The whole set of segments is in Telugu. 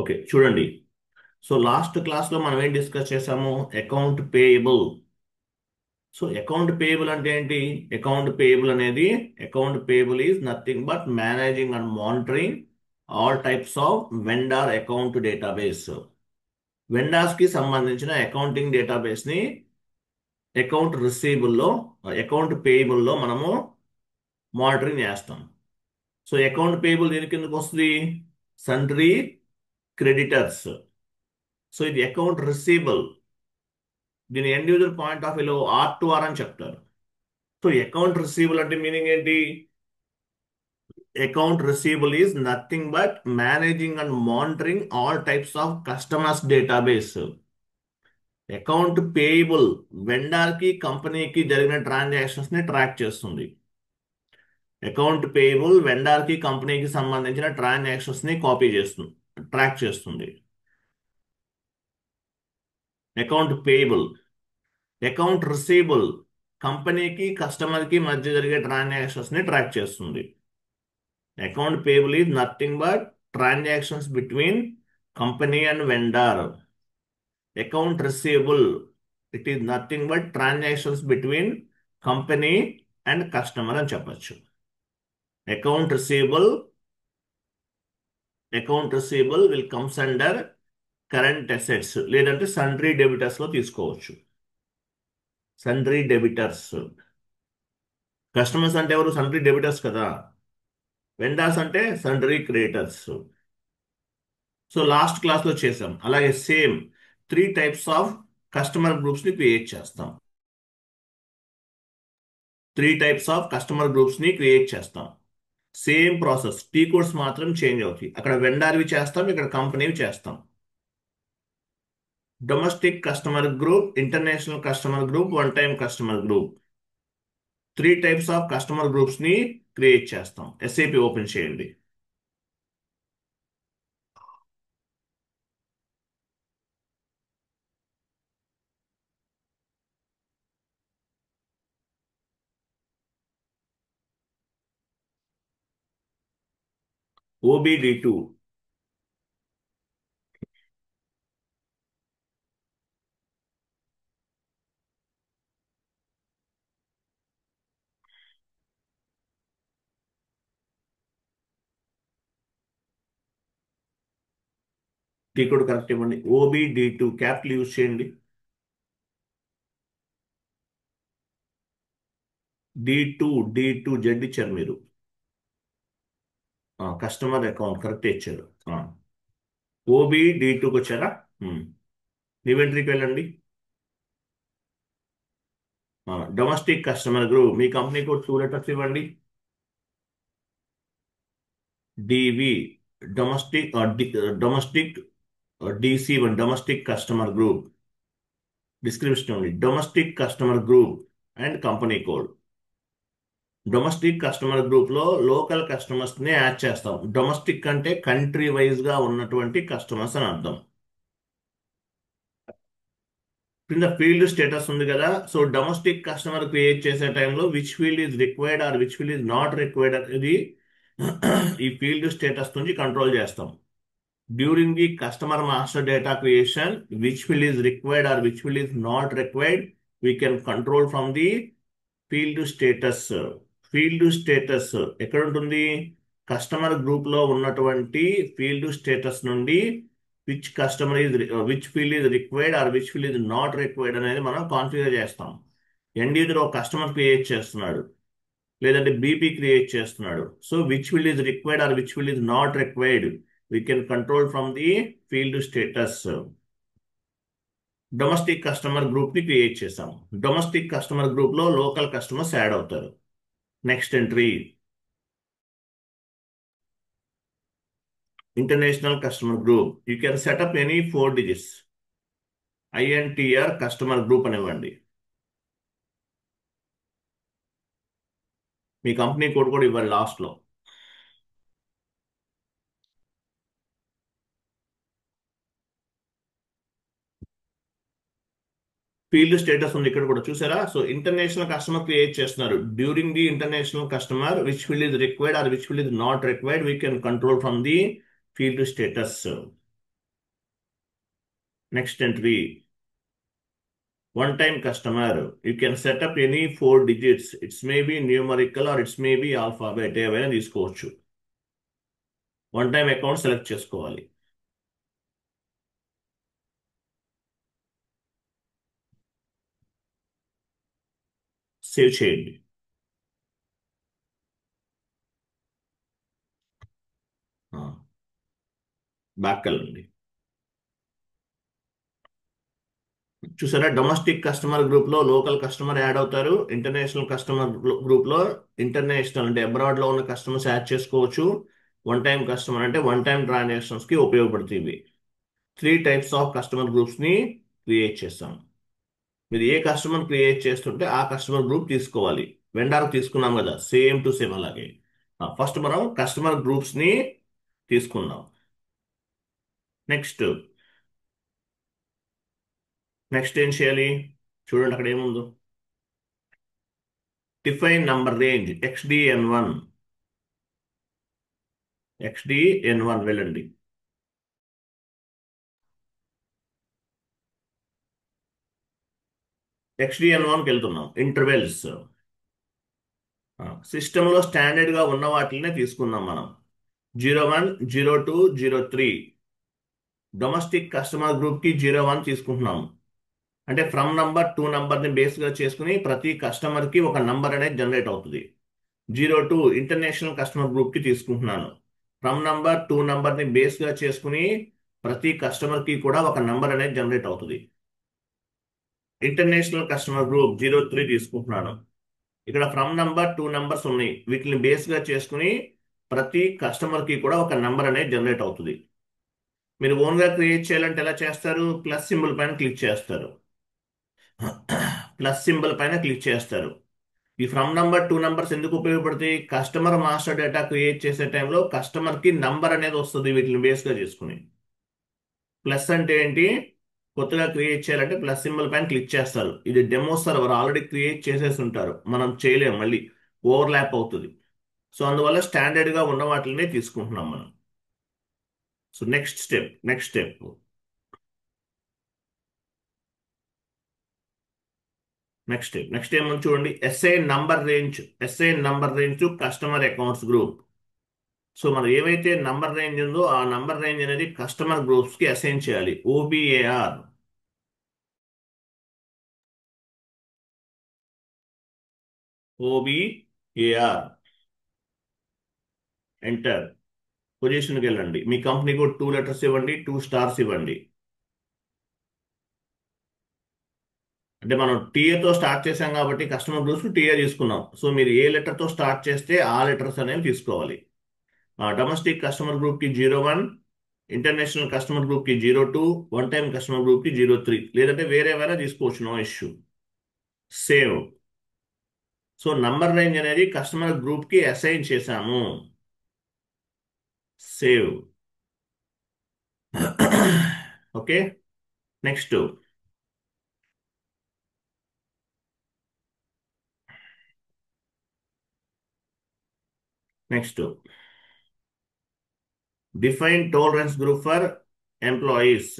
ఓకే చూడండి. సో లాస్ట్ క్లాస్లో మనం ఏం డిస్కస్ చేసాము? Account payable. So account payable అంటే ఏంటి? Account payable is nothing but managing and monitoring all types of vendor account database. Vendors కి సంబంధించిన అకౌంటింగ్ డేటాబేస్ ని అకౌంట్ రిసీవబుల్లో అకౌంట్ పేయబుల్లో మనము మానిటరింగ్ చేస్తాం. సో అకౌంట్ పేయబుల్ దీని కిందకు వస్తుంది సండ్రీ క్రెడిటర్స్. సో ఇది అకౌంట్ రిసీవబుల్. దీని ఇండివిజువల్ పాయింట్ ఆఫ్ వ్యూలో R2R అని చెప్తారు. సో అకౌంట్ రిసీవబుల్ అంటే మీనింగ్ ఏంటి? Account receivable is nothing but managing and monitoring all types of customers database. Account payable vendor కి కంపెనీకి జరిగిన ట్రాన్సాక్షన్స్ ని ట్రాక్ చేస్తుంది. అకౌంట్ పేయబుల్ వెండర్ కి కంపెనీకి సంబంధించిన ట్రాన్సాక్షన్స్ ని కాపీ చేస్తుంది, ట్రాక్ చేస్తుంది. Account payable. అకౌంట్ రిసీవబుల్ కంపెనీకి కస్టమర్కి మధ్య జరిగే ట్రాన్సాక్షన్స్ ని ట్రాక్ చేస్తుంది. Account payable is nothing but transactions between company and vendor. Account receivable it is nothing but transactions between company and customer అని చెప్పచ్చు. Account receivable will comes under current assets లేదంటే సండ్రీ డెబిటర్స్ లో తీసుకోవచ్చు. Sundry debtors. కస్టమర్స్ అంటే ఎవరు? సండ్రీ డెబిటర్స్ కదా. వెండర్స్ అంటే సండ్రీ క్రియేటర్స్. సో లాస్ట్ క్లాస్లో చేసాం. అలాగే same 3 types of customer groups ని క్రియేట్ చేస్తాం. 3 టైప్స్ ఆఫ్ కస్టమర్ గ్రూప్స్ ని క్రియేట్ చేస్తాం. సేమ్ ప్రాసెస్, టీ కోడ్స్ మాత్రం చేంజ్ అవుతాయి. అక్కడ వెండర్వి చేస్తాం, ఇక్కడ కంపెనీవి చేస్తాం. Domestic customer group, international customer group, one time customer group. 3 types of customer groups ని క్రియేట్ చేస్తాం. ఎస్ఏపి ఓపెన్ చేయండి. OBD2. టీ కోడ్ కరెక్ట్ ఇవ్వండి. OBD2 క్యాపిటల్ యూజ్ చేయండి. D2 జెడ్ ఇచ్చారు మీరు. కస్టమర్ అకౌంట్ కరెక్ట్ ఇచ్చారు. OBD2కి వచ్చారా? ఇన్వెంటరీకి వెళ్ళండి. డొమెస్టిక్ కస్టమర్ గ్రూప్ మీ కంపెనీ కోడ్ 2 లెటర్స్ ఇవ్వండి. DV domestic DC1 domestic customer group. Description ఉంది domestic customer group and company code. Domestic customer group లో లోకల్ కస్టమర్స్ ని యాడ్ చేస్తాం. డొమెస్టిక్ అంటే కంట్రీ వైజ్ గా ఉన్నటువంటి కస్టమర్స్ అని అర్థం. కింద ఫీల్డ్ స్టేటస్ ఉంది కదా. సో డొమెస్టిక్ కస్టమర్ క్రియేట్ చేసే టైంలో which field is required or which field is not required అనేది ఈ ఫీల్డ్ స్టేటస్ నుంచి కంట్రోల్ చేస్తాం. During the customer master data creation which field is required or which field is not required we can control from the field status. Field status ఎక్కడ ఉంటుంది? కస్టమర్ గ్రూప్ లో ఉన్నటువంటి ఫీల్డ్ స్టేటస్ నుండి which field is required or which field is not required అనేది మనం కాన్ఫిగర్ చేస్తాం. ఎండ్ ఒక కస్టమర్ క్రియేట్ చేస్తున్నాడు, లేదంటే బీపీ క్రియేట్ చేస్తున్నాడు. So which field is required or which field is not required we can control from the field status. Domestic customer group ని క్రియేట్ చేసాం. డొమెస్టిక్ కస్టమర్ గ్రూప్ లో లోకల్ కస్టమర్స్ యాడ్ అవుతారు. Next entry international customer group. You can set up any 4 digits. INTR customer group అనివ్వండి. మీ కంపెనీ కోడ్ కూడా ఇవ్వాలి లాస్ట్ లో. ఫీల్డ్ స్టేటస్ ఉంది ఇక్కడ కూడా చూసారా. సో ఇంటర్నేషనల్ కస్టమర్ క్రియేట్ చేస్తున్నారు. During the international customer which field is required or which field is not required we can control from the field status. Next entry, one time customer. You can set up any 4 digits. It's maybe numerical or it's maybe alphabet. ఏవైనా తీసుకోవచ్చు. వన్ టైం అకౌంట్ సెలెక్ట్ చేసుకోవాలి. సేవ్ చేయండి. బ్యాక్ వెళ్ళండి. చూసారా, డొమెస్టిక్ కస్టమర్ గ్రూప్ లో లోకల్ కస్టమర్ యాడ్ అవుతారు. ఇంటర్నేషనల్ కస్టమర్ గ్రూప్ లో ఇంటర్నేషనల్ అంటే అబ్రాడ్ లో ఉన్న కస్టమర్స్ యాడ్ చేసుకోవచ్చు. వన్ టైం కస్టమర్ అంటే వన్ టైం ట్రాన్సాక్షన్స్ కి ఉపయోగపడుతుంది. 3 టైప్స్ ఆఫ్ కస్టమర్ గ్రూప్స్ ని క్రియేట్ చేస్తాం. మీరు ఏ కస్టమర్ క్రియేట్ చేస్తుంటే ఆ కస్టమర్ గ్రూప్ తీసుకోవాలి. వెండార్ తీసుకున్నాం కదా, సేమ్ టు సేమ్ అలాగే. ఫస్ట్ మనం కస్టమర్ గ్రూప్స్ ని తీసుకుందాం. నెక్స్ట్ నెక్స్ట్ ఏం చేయాలి చూడండి, అక్కడ ఏముందో. Define number range XDN1. XDN1 వెళ్ళండి. XDN1కి వెళ్తున్నాం. ఇంటర్వెల్స్ సిస్టంలో స్టాండర్డ్ గా ఉన్న వాటినే తీసుకుందాం మనం. 01, 02, 03. డొమెస్టిక్ కస్టమర్ గ్రూప్ కి 01 తీసుకుంటున్నాం. అంటే ఫ్రమ్ నంబర్ 2 ని బేస్ గా చేసుకుని ప్రతి కస్టమర్ కి ఒక నంబర్ అనేది జనరేట్ అవుతుంది. 02 ఇంటర్నేషనల్ కస్టమర్ గ్రూప్ కి తీసుకుంటున్నాను. ఫ్రమ్ నంబర్ 2 ని బేస్ గా చేసుకుని ప్రతి కస్టమర్ కి కూడా ఒక నంబర్ అనేది జనరేట్ అవుతుంది. ఇంటర్నేషనల్ కస్టమర్ గ్రూప్ 03 తీసుకుంటున్నాను. ఇక్కడ ఫ్రమ్ నంబర్ 2 నంబర్స్ ఉన్నాయి. వీటిని బేస్ గా చేసుకుని ప్రతి కస్టమర్ కి కూడా ఒక నంబర్ అనేది జనరేట్ అవుతుంది. మీరు ఓన్ గా క్రియేట్ చేయాలంటే ఎలా చేస్తారు? ప్లస్ సింబల్ పైన క్లిక్ చేస్తారు. ప్లస్ సింబల్ పైన క్లిక్ చేస్తారు. ఈ ఫ్రమ్ నంబర్ 2 నంబర్స్ ఎందుకు ఉపయోగపడతాయి? కస్టమర్ మాస్టర్ డేటా క్రియేట్ చేసే టైంలో కస్టమర్ కి నంబర్ అనేది వస్తుంది వీటిని బేస్ గా చేసుకుని. ప్లస్ అంటే ఏంటి? కొత్తగా క్రియేట్ చేయాలంటే ప్లస్ సింబల్ పైన క్లిక్ చేస్తారు. ఇది డెమో సర్వర్ ఆల్రెడీ క్రియేట్ చేసేసి ఉంటారు, మనం చేయలేము, మళ్ళీ ఓవర్లాప్ అవుతుంది. సో అందువల్ల స్టాండర్డ్ గా ఉన్న వాటిని తీసుకుంటున్నాం మనం. సో నెక్స్ట్ ఏమని చూడండి. Assign number range to customer accounts group. So మనం ఏవైతే నంబర్ రేంజ్ ఉందో ఆ నంబర్ రేంజ్ అనేది కస్టమర్ గ్రూప్స్ కి అసైన్ చేయాలి. ఓబిఏఆర్ ఎంటర్. పొజిషన్కి వెళ్ళండి. మీ కంపెనీకి 2 లెటర్స్ ఇవ్వండి, 2 స్టార్స్ ఇవ్వండి. అంటే మనం టీఏతో స్టార్ట్ చేసాం కాబట్టి కస్టమర్ గ్రూప్స్ టీఏ తీసుకున్నాం. సో మీరు ఏ లెటర్తో స్టార్ట్ చేస్తే ఆ లెటర్స్ అనేవి తీసుకోవాలి. డొమెస్టిక్ కస్టమర్ గ్రూప్ కి 01, ఇంటర్నేషనల్ కస్టమర్ గ్రూప్ కి 02, వన్ టైం కస్టమర్ గ్రూప్ కి 03, లేదంటే వేరే వేరే తీసుకోవచ్చు, no issue. Save. So number range అనేది కస్టమర్ గ్రూప్ కి అసైన్ చేశాము. Save. Okay. Next next define tolerance group for employees.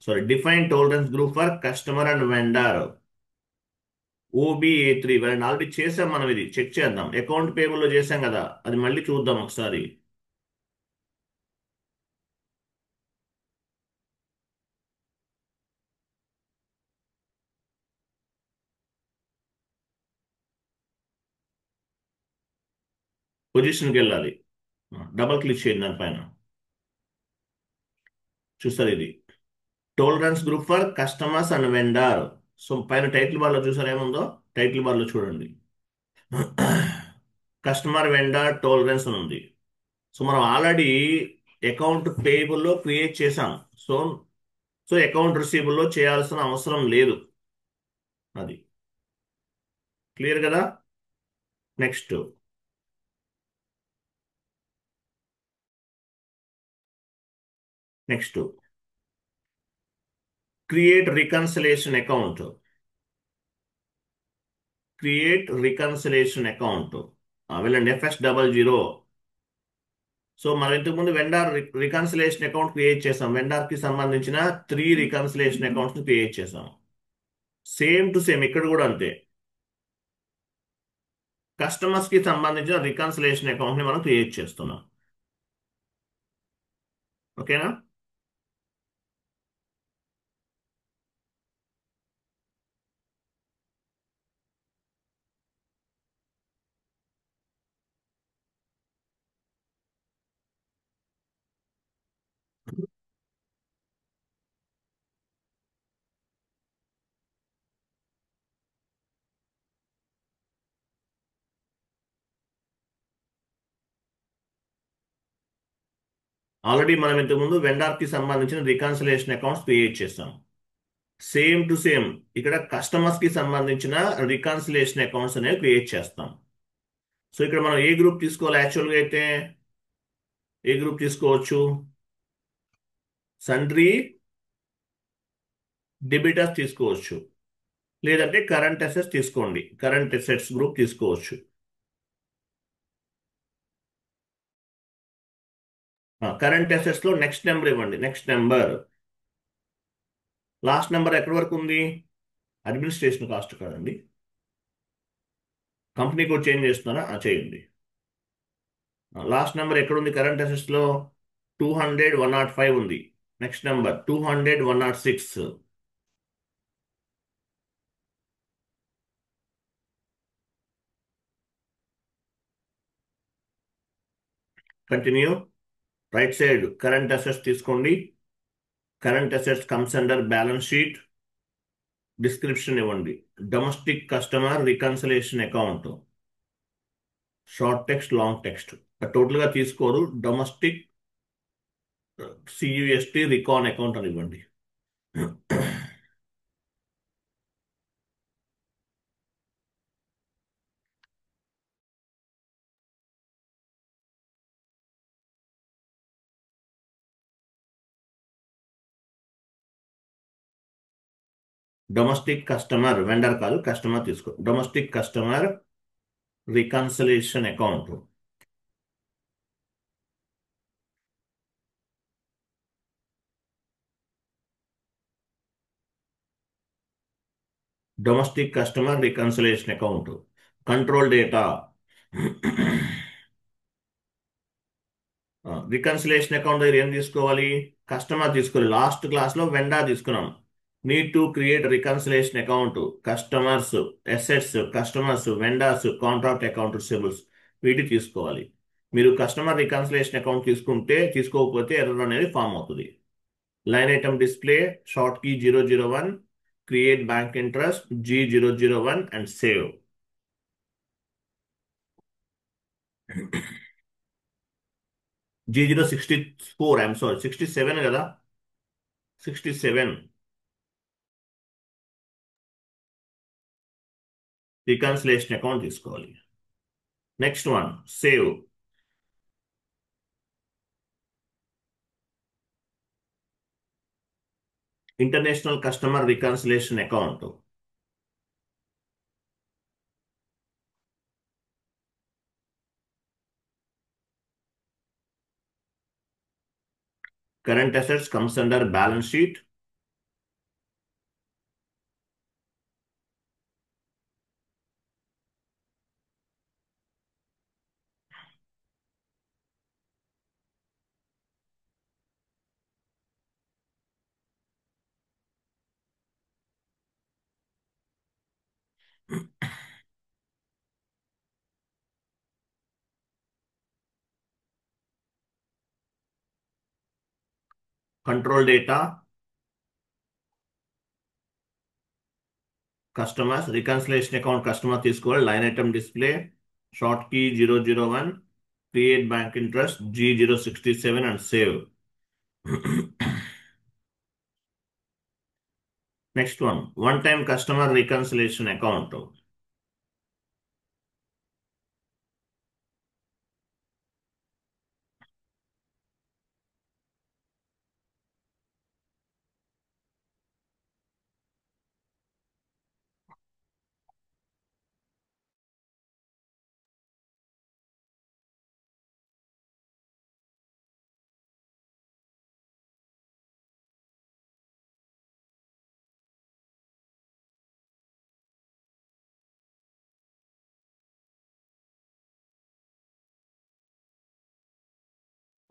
Sorry, define tolerance group for customer and vendor. OBA3 వాళ్ళని ఆల్రెడీ చేసాం మనం. ఇది చెక్ చేద్దాం. అకౌంట్ పేబుల్ లో చేసాం కదా, అది మళ్ళీ చూద్దాం ఒకసారి. పొజిషన్కి వెళ్ళాలి. డబల్ క్లిక్ చేయండి దానిపైన. చూస్తారు ఇది tolerance group for customers and vendor. So పైన టైటిల్ బార్ లో చూసారు ఏముందో? టైటిల్ బార్ లో చూడండి, కస్టమర్ వెండర్ టాలరెన్స్ అని ఉంది. సో మనం ఆల్రెడీ అకౌంట్ పేయబుల్ లో క్రియేట్ చేసాం. సో సో అకౌంట్ రిసీవబుల్ లో చేయాల్సిన అవసరం లేదు. అది క్లియర్ కదా. Next next create reconciliation account. వెళ్ళండి. FS00. సో మనం ఇంతకుముందు వెండార్ రికన్సిలేషన్ అకౌంట్ క్రియేట్ చేసాం. వెండార్ కి సంబంధించిన 3 రికన్సిలేషన్ అకౌంట్స్ క్రియేట్ చేసాం. సేమ్ టు సేమ్ ఇక్కడ కూడా అంతే. కస్టమర్స్ కి సంబంధించిన రికన్సిలేషన్ అకౌంట్ ని మనం క్రియేట్ చేస్తున్నాం. ఓకేనా? ఆల్రెడీ మనం ఇంతకుముందు వెండార్ కి సంబంధించిన రికన్సిలేషన్ అకౌంట్స్ క్రియేట్ చేసాం. సేమ్ టు సేమ్ ఇక్కడ కస్టమర్స్ కి సంబంధించిన రికన్సిలేషన్ అకౌంట్స్ అనేవి క్రియేట్ చేస్తాం. సో ఇక్కడ మనం ఏ గ్రూప్ తీసుకోవాలి? యాక్చువల్గా అయితే ఏ గ్రూప్ తీసుకోవచ్చు? సండ్రీ డెబిటర్స్ తీసుకోవచ్చు, లేదంటే కరెంట్ అసెట్స్ తీసుకోండి. కరెంట్ అసెట్స్ గ్రూప్ తీసుకోవచ్చు. కరెంట్ అసెట్స్ లో నెక్స్ట్ నెంబర్ ఇవ్వండి. నెక్స్ట్ నెంబర్, లాస్ట్ నెంబర్ ఎక్కడి వరకు ఉంది? అడ్మినిస్ట్రేషన్ కాస్ట్ కాదండి, కంపెనీ కోడ్ చేంజ్ చేస్తున్నారా? చేయండి. లాస్ట్ నెంబర్ ఎక్కడ ఉంది? కరెంట్ అసెట్స్ లో 200 105 ఉంది. Next number 200 106. Continue. Right side current assets తీసుకోండి. Current assets comes under balance sheet. Description ఇవ్వండి. Domestic customer reconciliation account. Short text, long text total గా తీసుకోరు. డొమెస్టిక్ సియుఎస్టి రికాన్ అకౌంట్ అని ఇవ్వండి. డొమెస్టిక్ కస్టమర్, వెండర్ కాదు, కస్టమర్ తీసుకో. Domestic customer reconciliation account. Domestic customer reconciliation account. Control data. Reconciliation account దగ్గర ఏం తీసుకోవాలి? కస్టమర్ తీసుకోవాలి. లాస్ట్ క్లాస్ లో వెండా తీసుకున్నాం. Need to create reconciliation account. Customers, assets, customers, vendors, contract account receivables వీటి తీసుకోవాలి. మీరు కస్టమర్ రికన్సిలేషన్ అకౌంట్ తీసుకోకపోతే ఎర్రర్ అనేది ఫామ్ అవుతుంది. Line item display, short key 001, create bank interest G001 and save. G064, I'm sorry 67 కదా, 67 రికన్సిలేషన్ అకౌంట్ తీసుకోవాలి. Next one save. International customer reconciliation account. Current assets comes under balance sheet. Control data, customers reconciliation account customer తీసుకోవాలి. Line item display, short key 001, create bank interest G067 and save. Next one time customer reconciliation account.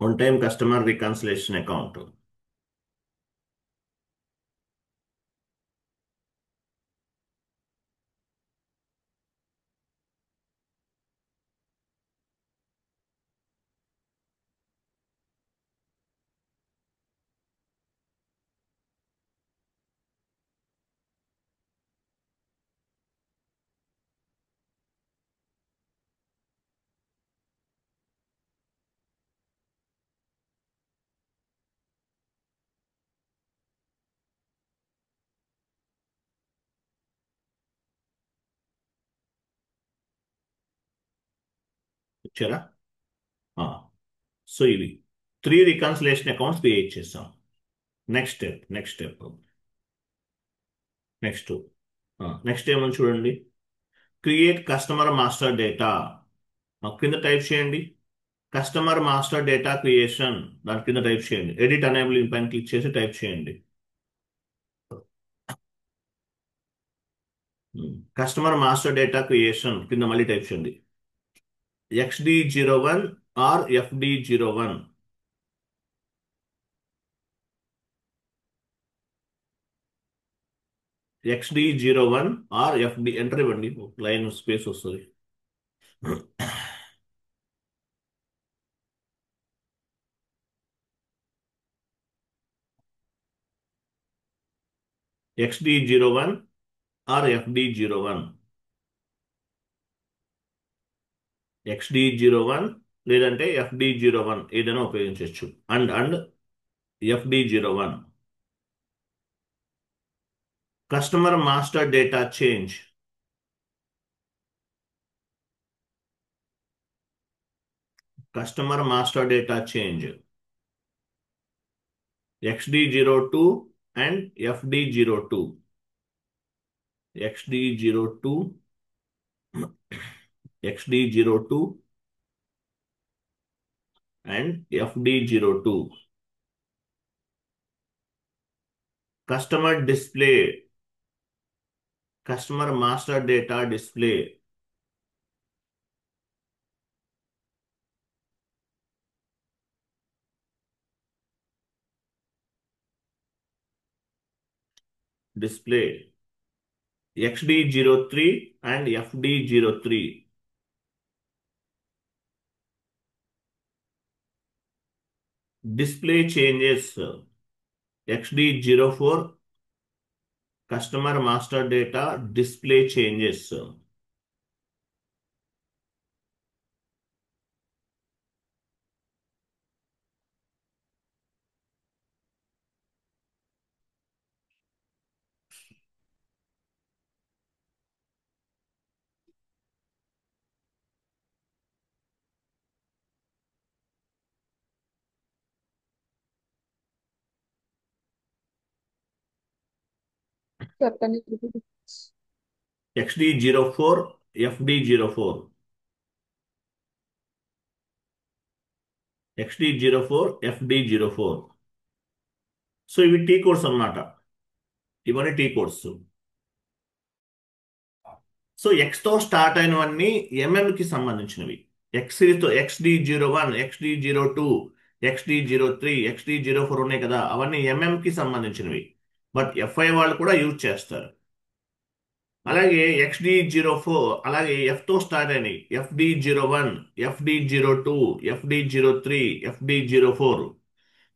One time customer reconciliation account. ఇచ్చారా? సో ఇవి 3 రికన్సిలేషన్ అకౌంట్స్ క్రియేట్ చేస్తాం. నెక్స్ట్ స్టెప్ నెక్స్ట్ నెక్స్ట్ ఏమని చూడండి, క్రియేట్ కస్టమర్ మాస్టర్ డేటా. కింద టైప్ చేయండి కస్టమర్ మాస్టర్ డేటా క్రియేషన్, దాని కింద టైప్ చేయండి, ఎడిట్ అనేబులింగ్ పైన క్లిక్ చేసి టైప్ చేయండి. కస్టమర్ మాస్టర్ డేటా క్రియేషన్ కింద మళ్ళీ టైప్ చేయండి XD01 or FD01. XD01 or FD enter ఇవ్వండి, లైన్ స్పేస్ వస్తుంది. XD01 or FD01. XD01 లేదంటే FD01 ఏదైనా ఉపయోగించవచ్చు. And FD01. Customer master data change. Customer master data change XD02 and FD02. XD02 XD02 and FD02. Customer display, customer master data display. Display XD03 and FD03. Display changes XD04, customer master data display changes. చెప్పండి. XD04, FD04. XD04, FD04. So ఇవి టీ కోడ్స్ అన్నమాట, ఇవన్నీ టీ కోడ్స్. సో ఎక్స్ తో స్టార్ట్ అయినవన్నీ కి సంబంధించినవి. X సిరీస్తో XD01, XD02, XD03, XD04 ఉన్నాయి కదా, అవన్నీ కి సంబంధించినవి. బట్ FI వాళ్ళు కూడా యూజ్ చేస్తారు. అలాగే XD04 అలాగే F తో స్టార్ట్ అయినాయి, FD01, FD02, FD03, FD04.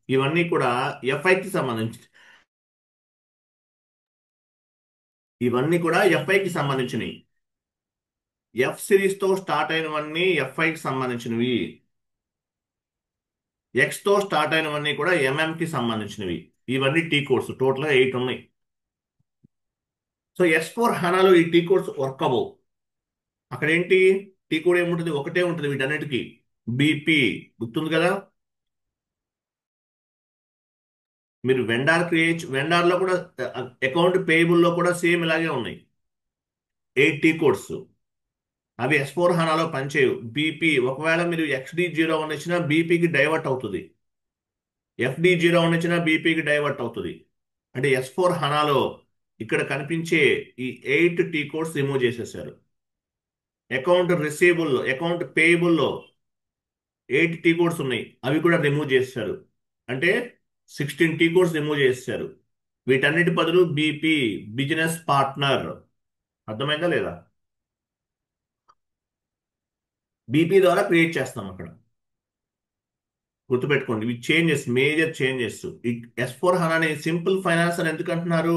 ఇవన్నీ కూడా FIకి సంబంధించి ఇవన్నీ కూడా FIకి సంబంధించినవి. F సిరీస్ తో స్టార్ట్ అయినవన్నీ FIకి సంబంధించినవి. X తో స్టార్ట్ అయినవన్నీ కూడా కి సంబంధించినవి. ఇవన్నీ టీ కోడ్స్, టోటల్ 8 ఉన్నాయి. సో S4 హనాలో ఈ టీ కోడ్స్ వర్క్ అవ్వవు. అక్కడ ఏంటి, టీ కోడ్ ఏముంటుంది, ఒకటే ఉంటుంది వీటన్నిటికీ, BP. గుర్తుంది కదా, మీరు వెండార్లో కూడా అకౌంట్ పేయబుల్లో కూడా సేమ్ ఇలాగే ఉన్నాయి 8 టీ కోడ్స్. అవి S4 హనాలో పనిచేయవు. BP ఒకవేళ మీరు XD01 ఇచ్చినా BPకి డైవర్ట్ అవుతుంది, FD01 ఇచ్చినా BPకి డైవర్ట్ అవుతుంది. అంటే S4 హనాలో ఇక్కడ కనిపించే ఈ 8 టీ కోడ్స్ రిమూవ్ చేసేసారు. అకౌంట్ రిసీవబుల్, అకౌంట్ పేయబుల్లో 8 టీ కోడ్స్ ఉన్నాయి, అవి కూడా రిమూవ్ చేశారు. అంటే 16 టీ కోడ్స్ రిమూవ్ చేశారు. వీటన్నిటి బదులు బీపీ, బిజినెస్ పార్ట్నర్. అర్థమైందా లేదా? బీపీ ద్వారా క్రియేట్ చేస్తాం అక్కడ. గుర్తుపెట్టుకోండి, ఇవి changes, major changes. S/4HANA simple finance అని ఎందుకు అంటున్నారు?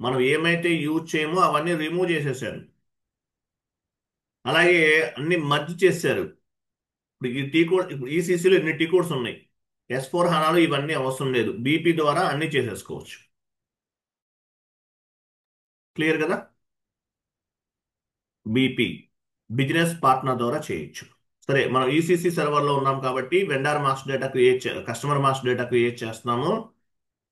మనం ఏమైతే యూజ్ చేయమో అవన్నీ రిమూవ్ చేసేసారు. అలాగే అన్ని మర్జ్ చేశారు. ఇప్పుడు ఈ టీ కోడ్, ఇప్పుడు ఈసీసీలో ఎన్ని టీ కోడ్స్ ఉన్నాయి, S/4HANAలో ఇవన్నీ అవసరం లేదు, బీపీ ద్వారా అన్ని చేసేసుకోవచ్చు. క్లియర్ కదా? బీపీ, బిజినెస్ పార్ట్నర్ ద్వారా చేయొచ్చు. సరే, మనం ఈసీసీ సర్వర్లో ఉన్నాం కాబట్టి vendor master data create customer master data create చేస్తున్నాము.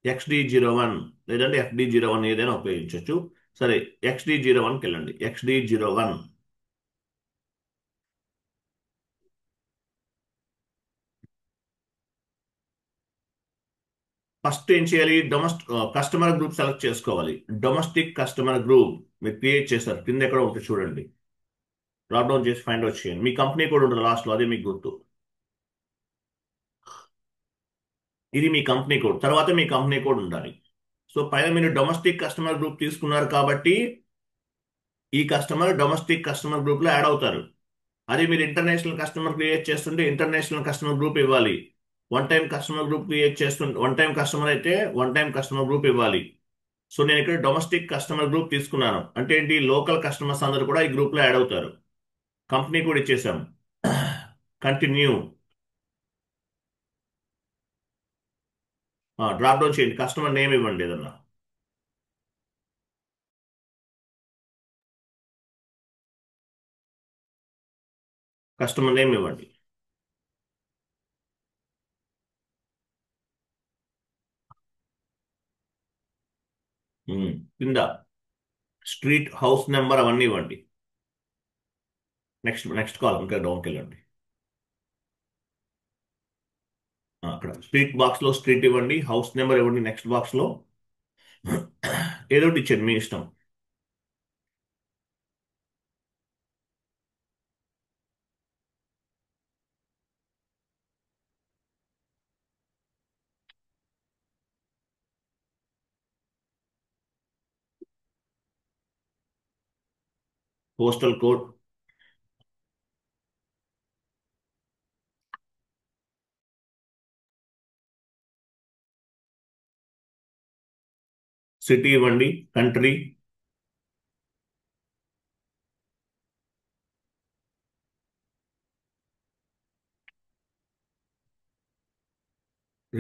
XD01 లేదంటే FD01 ఏదైనా ఉపయోగించవచ్చు. సరే, XD01కి వెళ్ళండి. XD01 ఫస్ట్ ఏం చేయాలి? కస్టమర్ గ్రూప్ సెలెక్ట్ చేసుకోవాలి. డొమెస్టిక్ కస్టమర్ గ్రూప్ మీరు క్రియేట్ చేశారు, కింద ఎక్కడ ఉంటుంది చూడండి. డ్రాప్ డౌన్ చేసి ఫైండ్ అవుట్ చేయండి. మీ కంపెనీ కోడ్ ఉంటుంది లాస్ట్లో, అదే మీకు గుర్తు. ఇది మీ కంపెనీ కోడ్, తర్వాత మీ కంపెనీ కోడ్ ఉండాలి. సో పైన మీరు డొమెస్టిక్ కస్టమర్ గ్రూప్ తీసుకున్నారు కాబట్టి ఈ కస్టమర్ డొమెస్టిక్ కస్టమర్ గ్రూప్ లో యాడ్ అవుతారు. అదే మీరు ఇంటర్నేషనల్ కస్టమర్ క్రియేట్ చేస్తుంటే ఇంటర్నేషనల్ కస్టమర్ గ్రూప్ ఇవ్వాలి. One time customer group create చేస్తుంటే, వన్ టైం కస్టమర్ అయితే వన్ టైం కస్టమర్ గ్రూప్ ఇవ్వాలి. సో నేను ఇక్కడ డొమెస్టిక్ కస్టమర్ గ్రూప్ తీసుకున్నాను. అంటే ఏంటి? లోకల్ కస్టమర్స్ అందరూ కూడా ఈ గ్రూప్ లో యాడ్ అవుతారు. కంపెనీ కూడా ఇచ్చేసాం. కంటిన్యూ. డ్రాప్ డౌన్ చేయండి, కస్టమర్ నేమ్ ఇవ్వండి ఏదన్నా. కస్టమర్ నేమ్ ఇవ్వండి. కింద స్ట్రీట్, హౌస్ నెంబర్ అవన్నీ ఇవ్వండి. నెక్స్ట్ నెక్స్ట్ కాలం ఇంకా డౌన్కి వెళ్ళండి. అక్కడ స్ట్రీట్ బాక్స్ లో స్ట్రీట్ ఇవ్వండి, హౌస్ నెంబర్ ఇవ్వండి. నెక్స్ట్ బాక్స్ లో ఏదో ఒకటి ఇచ్చేయండి, మీ ఇష్టం. పోస్టల్ కోడ్, సిటీ ఇవ్వండి, కంట్రీ,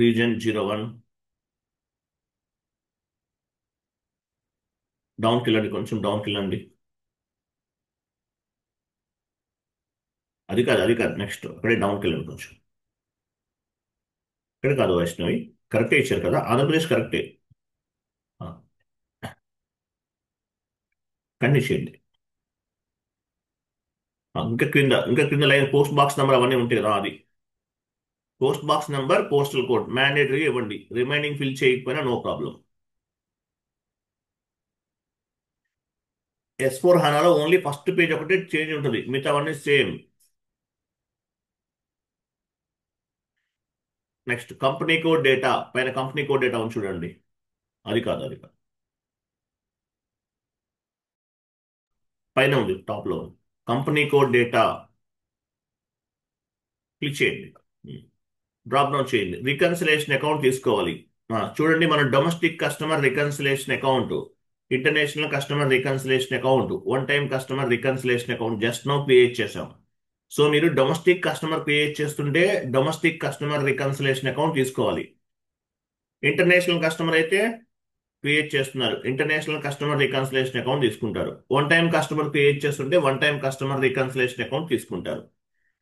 రీజన్ 01. డౌన్కి వెళ్ళండి, కొంచెం డౌన్కి వెళ్ళండి. అది కాదు నెక్స్ట్ అక్కడే డౌన్కి వెళ్ళండి కొంచెం. ఇక్కడ కాదు వైష్ణవి, కరెక్టే ఇచ్చారు కదా, ఆంధ్రప్రదేశ్ కరెక్టే. కండి చేయండి. ఇంకా క్రింద లైన్ పోస్ట్ బాక్స్ నెంబర్ అవన్నీ ఉంటాయి కదా, అది post box number, postal code mandatory ఇవ్వండి. రిమైనింగ్ ఫిల్ చేయకపోయినా నో ప్రాబ్లం. S/4HANAలో ఓన్లీ ఫస్ట్ పేజ్ ఒకటే చేంజ్ ఉంటుంది, మిగతావన్నీ same. Next company code data, పైన కంపెనీ కోడ్ డేటా ఉంది చూడండి. అది కాదు పైన ఉంది, టాప్ లో కంపెనీ కోడ్ డేటా. క్లిక్ చేయండి, డ్రాప్ డౌన్ చేయండి. రికన్సిలేషన్ అకౌంట్ తీసుకోవాలి. చూడండి, మన domestic customer reconciliation account, international customer reconciliation account, one time customer reconciliation account just no create చేసాం. సో మీరు డొమెస్టిక్ కస్టమర్ క్రియేట్ చేస్తుంటే డొమెస్టిక్ కస్టమర్ రికన్సిలేషన్ అకౌంట్ తీసుకోవాలి. ఇంటర్నేషనల్ కస్టమర్ అయితే క్రియేట్ చేస్తున్నారు, ఇంటర్నేషనల్ కస్టమర్ రికన్సిలేషన్ అకౌంట్ తీసుకుంటారు. వన్ టైం కస్టమర్ క్రియేట్ చేస్తుంటే one time customer reconciliation account తీసుకుంటారు.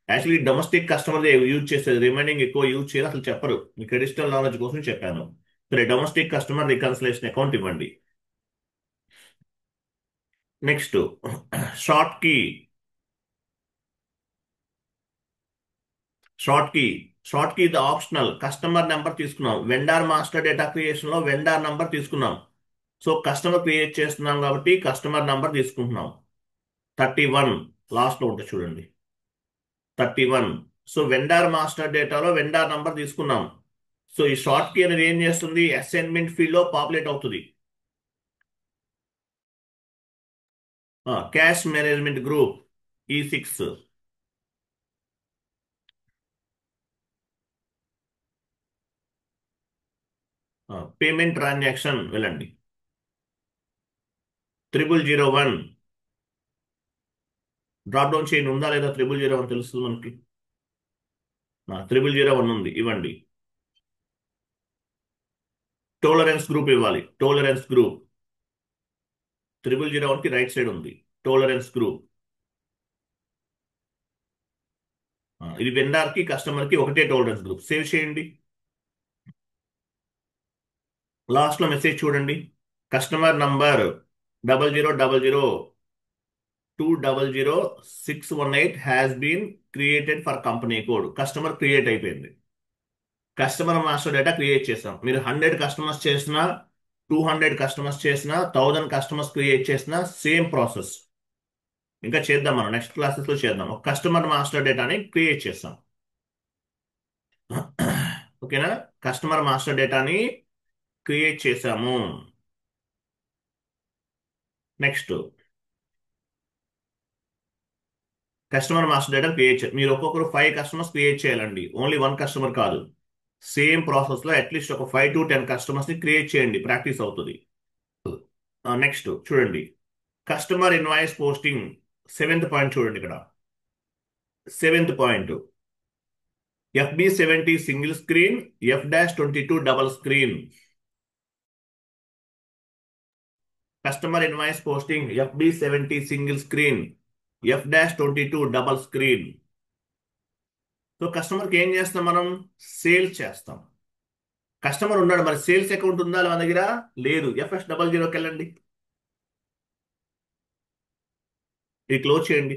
యాక్చువల్లీ డొమెస్టిక్ కస్టమర్ యూజ్ చేసేది, రిమైనింగ్ ఎక్కువ యూజ్ చేయదు, అసలు చెప్పరు. మీ ట్రెడిషనల్ నాలెడ్జ్ కోసం చెప్పాను. సరే, డొమెస్టిక్ కస్టమర్ రికన్సిలేషన్ అకౌంట్ ఇవ్వండి. Next short key. Short key short key ఇది ఆప్షనల్. కస్టమర్ నెంబర్ తీసుకున్నాం, వెండార్ మాస్టర్ డేటా క్రియేషన్ లో వెండార్ నెంబర్ తీసుకున్నాం. సో కస్టమర్ క్రియేట్ చేస్తున్నాం కాబట్టి కస్టమర్ నెంబర్ తీసుకుంటున్నాం. 31 లాస్ట్ లో ఉంటుంది చూడండి, 31. సో వెండార్ మాస్టర్ డేటాలో వెండార్ నంబర్ తీసుకున్నాం. సో ఈ షార్ట్ కీ అనేది ఏం చేస్తుంది, అసైన్మెంట్ ఫీల్డ్ లో పాపులేట్ అవుతుంది. Cash management group E6. Payment transaction వెళ్ళండి. 0001 డ్రాప్ డౌన్ చైన్ ఉందా లేదా, 0001 తెలుస్తుంది మనకి. 0001 ఉంది, ఇవ్వండి. టోలరెన్స్ గ్రూప్ ఇవ్వాలి. టోలరెన్స్ గ్రూప్ 0001 కి రైట్ సైడ్ ఉంది. Tolerance group. ఇది వెండార్ కి కస్టమర్ కి ఒకటే టోలరెన్స్ గ్రూప్. సేవ్ చేయండి. లాస్ట్ లో మెసేజ్ చూడండి. Customer number 0000200618 has been created for company code. Customer create అయిపోయింది. కస్టమర్ మాస్టర్ డేటా క్రియేట్ చేస్తాం. మీరు 100 కస్టమర్స్ చేసినా, 200 కస్టమర్స్ చేసినా, 1000 కస్టమర్స్ క్రియేట్ చేసినా సేమ్ ప్రాసెస్. ఇంకా చేద్దాం, మనం నెక్స్ట్ క్లాసెస్ లో చేద్దాం. ఒక కస్టమర్ మాస్టర్ డేటాని క్రియేట్ చేస్తాం. ఓకేనా. కస్టమర్ మాస్టర్ డేటాని క్రియేట్ చేసాము. Next customer master data create చేయాలి. మీరు ఒక్కొక్కరు 5 కస్టమర్స్ క్రియేట్ చేయాలండి, ఓన్లీ 1 కస్టమర్ కాదు. సేమ్ ప్రాసెస్ లో అట్లీస్ట్ ఒక 5 to 10 కస్టమర్స్ ని క్రియేట్ చేయండి, ప్రాక్టీస్ అవుతుంది. నెక్స్ట్ చూడండి, customer invoice posting 7th point చూడండి ఇక్కడ. 7th point, FB70 single screen, F-22 double screen. Customer invoice posting FB70 single screen, F-22 double screen. So కస్టమర్కి ఏం చేస్తాం మనం, సేల్స్ చేస్తాం. కస్టమర్ ఉన్నాడు, మరి సేల్స్ అకౌంట్ ఉందా మన దగ్గర, లేదు. FS00కి వెళ్ళండి, ఇది క్లోజ్ చేయండి,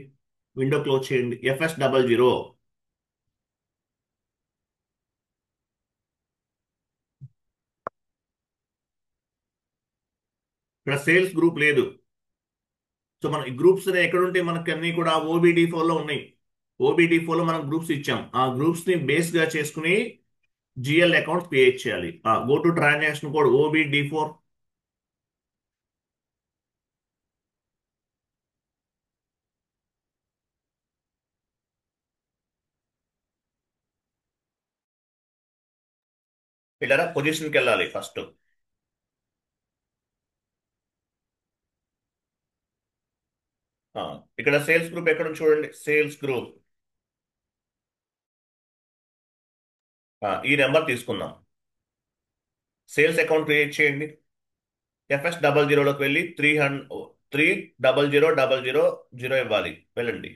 విండో క్లోజ్ చేయండి. FS00 ఇక్కడ సేల్స్ గ్రూప్ లేదు. సో మన ఈ గ్రూప్స్ ఎక్కడ ఉంటే మనకి అన్ని కూడా OBD4 లో ఉన్నాయి. OBD4 లో మనం గ్రూప్స్ ఇచ్చాం. ఆ గ్రూప్స్ ని బేస్ గా చేసుకుని GL అకౌంట్ క్రియేట్ చేయాలి. Go to transaction code OBD4. ఇలా పొజిషన్కి వెళ్ళాలి ఫస్ట్. ఇక్కడ సేల్స్ గ్రూప్ ఎక్కడ ఉంది చూడండి, సేల్స్ గ్రూప్. ఈ నెంబర్ తీసుకుందాం, సేల్స్ అకౌంట్ క్రియేట్ చేయండి. FS00లోకి వెళ్ళి 300,000,000 ఇవ్వాలి, వెళ్ళండి.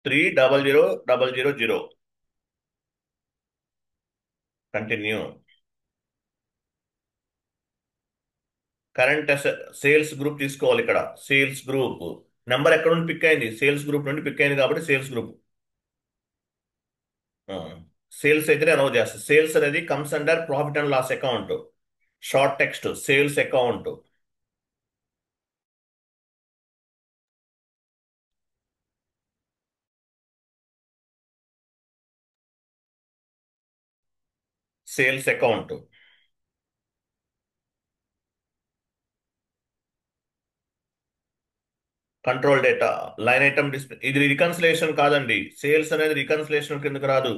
300,000. కంటిన్యూ. కరెంట్ సేల్స్ గ్రూప్ తీసుకోవాలి. ఇక్కడ సేల్స్ గ్రూప్ నెంబర్ ఎక్కడ నుండి పిక్ అయింది, సేల్స్ గ్రూప్ నుండి పిక్ అయింది కాబట్టి సేల్స్ గ్రూప్. సేల్స్ అయితే అనౌ చేస్తుంది. సేల్స్ అనేది comes under profit and loss account. Short text sales account. Sales account control data line item display. ఇది రికన్సిలేషన్ కాదండి, సేల్స్ అనేది రికన్సిలేషన్ కిందకి రాదు.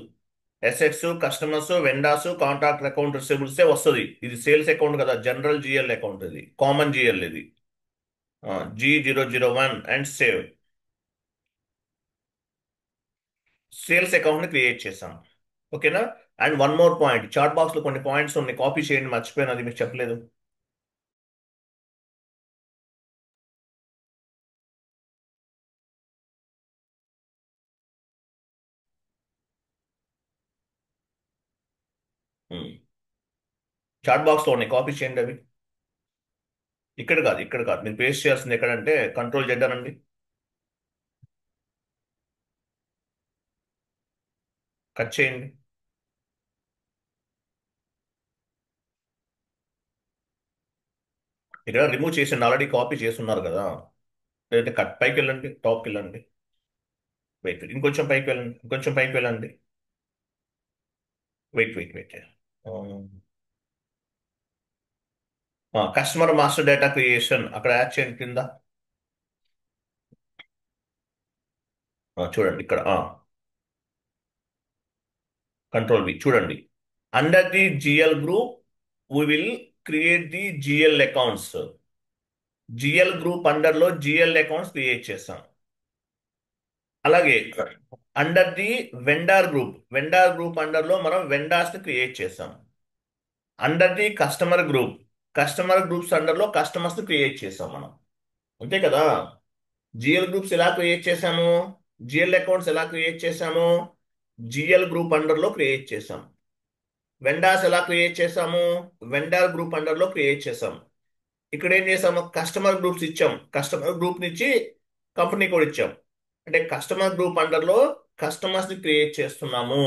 Assets, customers, vendors, contract account రిసీవబుల్సే వస్తుంది. ఇది సేల్స్ అకౌంట్ కదా, జనరల్ GL అకౌంట్, ఇది కామన్ GL. ఇది G001 and save. Sales account ని క్రియేట్ చేసాం. ఓకేనా. And one more point, chat box లో కొన్ని పాయింట్స్ ఉన్నాయి, కాపీ చేయండి, మర్చిపోయాను, అది మీకు చెప్పలేదు. చాట్ బాక్స్ లో ఉన్నాయి, కాపీ చేయండి అవి. ఇక్కడ కాదు, ఇక్కడ కాదు, మీరు పేస్ట్ చేయాల్సింది ఎక్కడంటే Ctrl Z అనండి. కట్ చేయండి. ఇక్కడ రిమూవ్ చేసిండి, ఆల్రెడీ కాపీ చేస్తున్నారు కదా. లేదంటే కట్ పైకి వెళ్ళండి, టాప్కి వెళ్ళండి. వెయిట్, ఇంకొంచెం పైకి వెళ్ళండి, ఇంకొంచెం పైకి వెళ్ళండి. Wait wait wait. Customer master data creation అక్కడ యాడ్ చేయండి కింద. చూడండి ఇక్కడ కంట్రోల్ వి చూడండి. Under the GL group we will create the GL accounts. GL group under లో జిఎల్ అకౌంట్స్ క్రియేట్ చేస్తాం. అలాగే under the vendor group under లో మనం వెండార్స్ ని క్రియేట్ చేస్తాం. Under the customer groups under లో కస్టమర్స్ ని క్రియేట్ చేస్తాం మనం. అంతే కదా. జిఎల్ గ్రూప్స్ ఎలా క్రియేట్ చేసాము, జిఎల్ అకౌంట్స్ ఎలా క్రియేట్ చేసాము, జిఎల్ గ్రూప్ అండర్ లో క్రియేట్ చేసాం. వెండార్స్ ఎలా క్రియేట్ చేసాము, వెండార్ గ్రూప్ అండర్ లో క్రియేట్ చేసాం. ఇక్కడ ఏం చేసాము, కస్టమర్ గ్రూప్స్ ఇచ్చాం, కస్టమర్ గ్రూప్ నుంచి కంపెనీ కూడా ఇచ్చాం. అంటే కస్టమర్ గ్రూప్ అండర్ లో కస్టమర్స్ ని క్రియేట్ చేస్తున్నాము.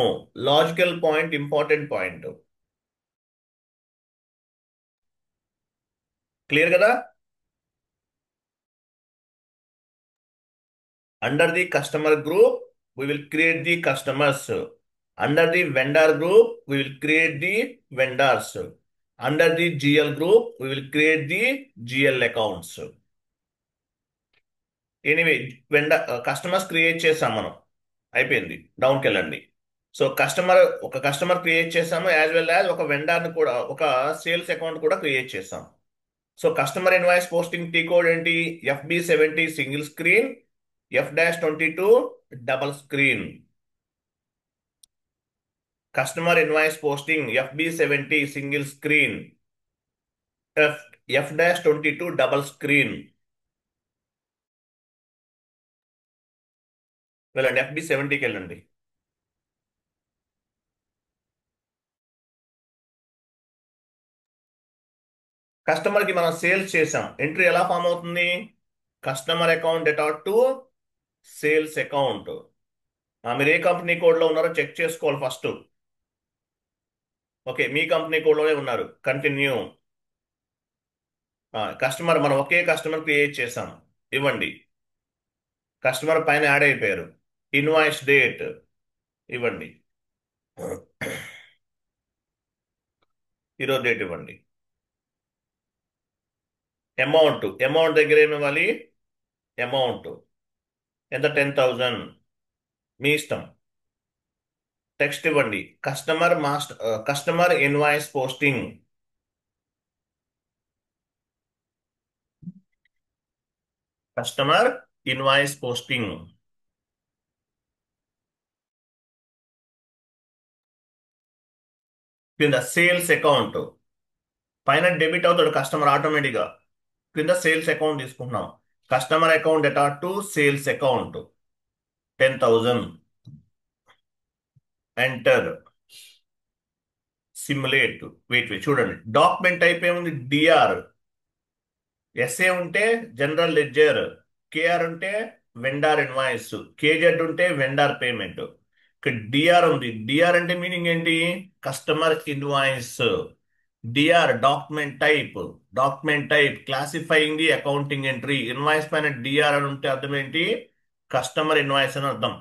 Logical point, important point. Clear కదా. Under the customer group we will create the customers. Under the vendor group we will create the vendors. Under the GL group we will create the GL accounts. Anyway, customers create చేసాం మనం, అయిపోయింది. డౌన్కి వెళ్ళండి. సో ఒక కస్టమర్ క్రియేట్ చేసాము, యాజ్ వెల్ యాజ్ ఒక వెండర్ ని కూడా, ఒక సేల్స్ అకౌంట్ కూడా క్రియేట్ చేసాం. So customer invoice posting tea code ఏంటి, FB70 single screen, F-22 double screen. Customer invoice posting FB70 single screen, F-22 double screen. వెళ్ళండి, FB70కి వెళ్ళండి. కస్టమర్ కి మనం సేల్స్ చేసాం, ఎంట్రీ ఎలా ఫామ్ అవుతుంది, customer account data to sales account. మీరు ఏ కంపెనీ కోడ్ లో ఉన్నారో చెక్ చేసుకోవాలి ఫస్ట్. ఓకే, మీ కంపెనీ కోడ్ లోనే ఉన్నారు, కంటిన్యూ. కస్టమర్, మనం ఒకే కస్టమర్ క్రియేట్ చేసాం, ఇవ్వండి. కస్టమర్ పైన యాడ్ అయిపోయారు. ఇన్వాయిస్ డేట్ ఇవ్వండి, ఈరోజు డేట్ ఇవ్వండి. అమౌంట్ దగ్గర ఏమి ఇవ్వాలి, అమౌంట్ ఎంత, 10,000, మీ ఇష్టం. టెక్స్ట్ ఇవ్వండి, customer invoice posting. Customer invoice posting కింద సేల్స్ అకౌంట్. పైన డెబిట్ అవుతాడు కస్టమర్ ఆటోమేటిక్గా, కింద సేల్స్ అకౌంట్ తీసుకుంటున్నాం. Customer account data to sales account 10,000. Enter, simulate. Wait చూడండి, డాక్యుమెంట్ టైప్ ఏముంది, డిఆర్. ఎస్ఏ ఉంటే జనరల్ లెడ్జర్, కేఆర్ ఉంటే వెండార్ ఇన్వాయిస్, కేజెడ్ ఉంటే వెండార్ పేమెంట్. ఇక్కడ డిఆర్ ఉంది. డిఆర్ అంటే మీనింగ్ ఏంటి, customer invoice. DR document type classifying the accounting entry. Invoice పైన డిఆర్ అని ఉంటే అర్థం ఏంటి, కస్టమర్ ఇన్వాయిస్ అని అర్థం.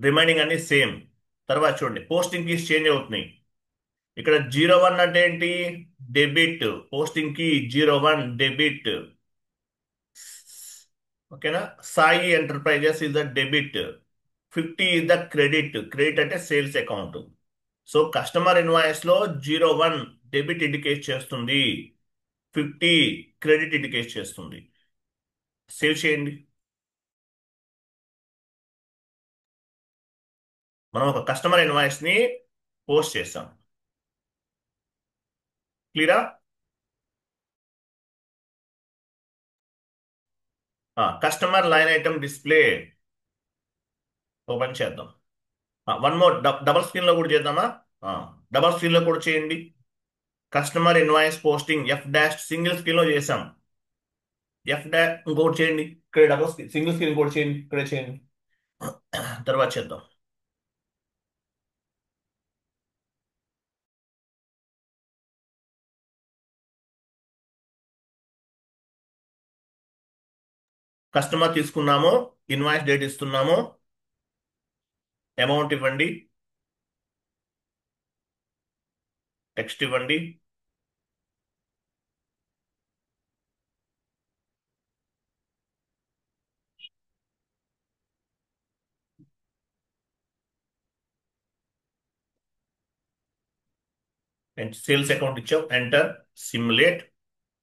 రిమైనింగ్ అన్ని సేమ్. తర్వాత చూడండి, పోస్టింగ్ కీస్ చేంజ్ అవుతున్నాయి. ఇక్కడ 01 అంటే ఏంటి, డెబిట్. పోస్టింగ్ కి 01 డెబిట్. ఓకేనా. Sai enterprises is the debit, 50 is the credit అంటే sales account. So customer invoice లో 01 డెబిట్ ఇండికేట్ చేస్తుంది, 50 క్రెడిట్ ఇండికేట్ చేస్తుంది. సేవ్ చేయండి. మనం ఒక కస్టమర్ ఇన్వాయిస్ ని పోస్ట్ చేస్తాం. క్లియరా. Customer line item display open చేద్దాం. వన్ మోర్, డబల్ స్క్రీన్ లో కూడా చేద్దామా, డబల్ స్క్రీన్ లో కూడా చేయండి. Customer invoice posting F- single screen లో చేసాం. ఇంకోటి చేయండి, ఇక్కడ డబల్ స్క్రీన్, సింగిల్ స్క్రీన్ కూడా చేయండి, ఇక్కడ చేయండి. తర్వాత చేద్దాం. కస్టమర్ తీసుకున్నాము, ఇన్వాయిస్ డేట్ ఇస్తున్నాము, అమౌంట్ ఇవ్వండి, టెక్స్ట్ ఇవ్వండి, సేల్స్ అకౌంట్ ఇచ్చాం, ఎంటర్, సిమ్యులేట్.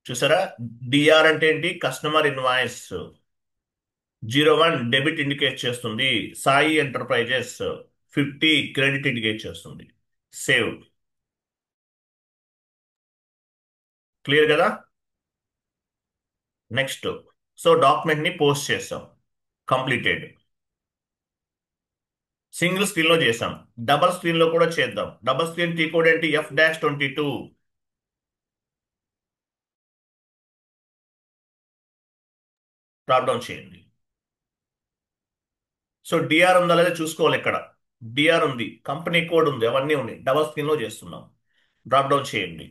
చూసారా, డిఆర్ అంటే ఏంటి? Customer invoice. 01 డెబిట్ ఇండికేట్ చేస్తుంది, సాయి ఎంటర్ప్రైజెస్. 50 క్రెడిట్ ఇండికేట్ చేస్తుంది. సేవ్. క్లియర్ కదా? నెక్స్ట్. సో డాక్యుమెంట్ ని పోస్ట్ చేస్తాం, కంప్లీటెడ్. సింగిల్ స్క్రీన్ లో చేసాం, డబల్ స్క్రీన్ లో కూడా చేద్దాం. డబల్ స్క్రీన్ టీ కోడ్ ఏంటి? F-22. డ్రాప్ డౌన్ చేయండి. సో డిఆర్ ఉందా లేదా చూసుకోవాలి. ఇక్కడ డిఆర్ ఉంది, కంపెనీ కోడ్ ఉంది, అవన్నీ ఉన్నాయి. డబల్ స్క్రీన్ లో చేస్తున్నాం. డ్రాప్ డౌన్ చేయండి,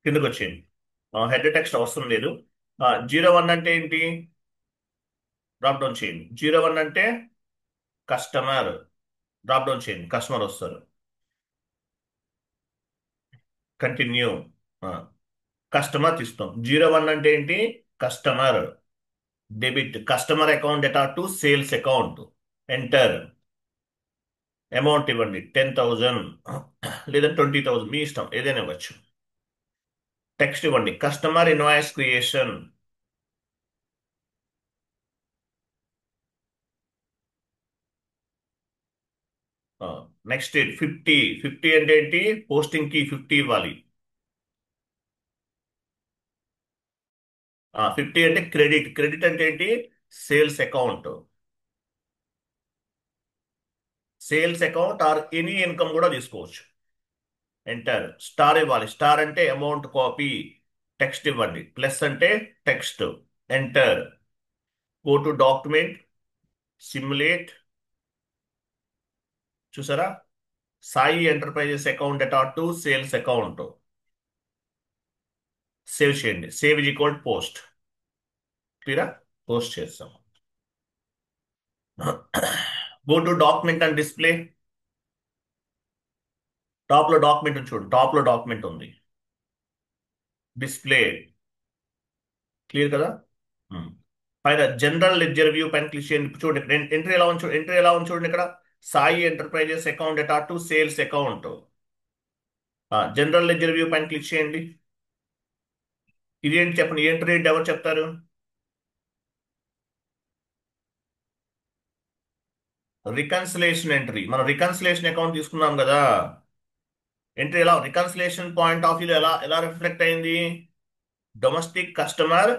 కిందకు వచ్చేయండి. హెడ్ టెక్స్ట్ అవసరం లేదు. 01 అంటే ఏంటి? డ్రాప్ డౌన్ చేయండి. 01 అంటే కస్టమర్. డ్రాప్ డౌన్ చేయండి, కస్టమర్ వస్తారు. కంటిన్యూ. కస్టమర్ తీస్తాం. 01 అంటే ఏంటి? Customer. Debit customer account data to sales account. Enter. Amount ఇవ్వండి, 10,000 లేదా 20,000, మీ ఇష్టం, ఏదైనా ఇవ్వచ్చు. టెక్స్ట్ ఇవ్వండి, కస్టమర్ ఇన్వాయిస్ క్రియేషన్. నెక్స్ట్ 50. 50 అంటే ఏంటి? పోస్టింగ్ కి 50 ఇవ్వాలి. 50 అంటే క్రెడిట్. క్రెడిట్ అంటే ఏంటి? Sales account. Sales account or any income కూడా తీసుకోవచ్చు. ఎంటర్. స్టార్ ఇవ్వాలి. స్టార్ అంటే అమౌంట్ కాపీ. టెక్స్ట్ ఇవ్వండి, ప్లస్ అంటే text. Enter. Go to document, simulate. చూసారా, Sai enterprises account data to sales account. Save చేయండి. Save is equal post. క్లియరా? పోస్ట్ చేస్తాం. Go to document and display. Top లో డాక్యుమెంట్ చూడండి, టాప్ లో డాక్యుమెంట్ ఉంది. డిస్ప్లే. క్లియర్ కదా? Hmm. పైన జనరల్ లెడ్జర్ వ్యూ పైన క్లిక్ చేయండి. చూడండి ఎంట్రీ ఎలా ఉంది, ఎంట్రీ ఎలా ఉంది చూడండి. ఇక్కడ Sai enterprises account data to sales account. General ledger view పైన క్లిక్ చేయండి. ఇదేంటి చెప్పండి, ఎంట్రీ ఏంటి ఎవరు చెప్తారు? Reconciliation entry. మనం రికన్సిలేషన్ అకౌంట్ తీసుకున్నాం కదా. ఎంట్రీ ఎలా, రికన్సిలేషన్ పాయింట్ ఆఫ్ వ్యూ ఎలా ఎలా రిఫ్లెక్ట్ అయింది? Domestic customer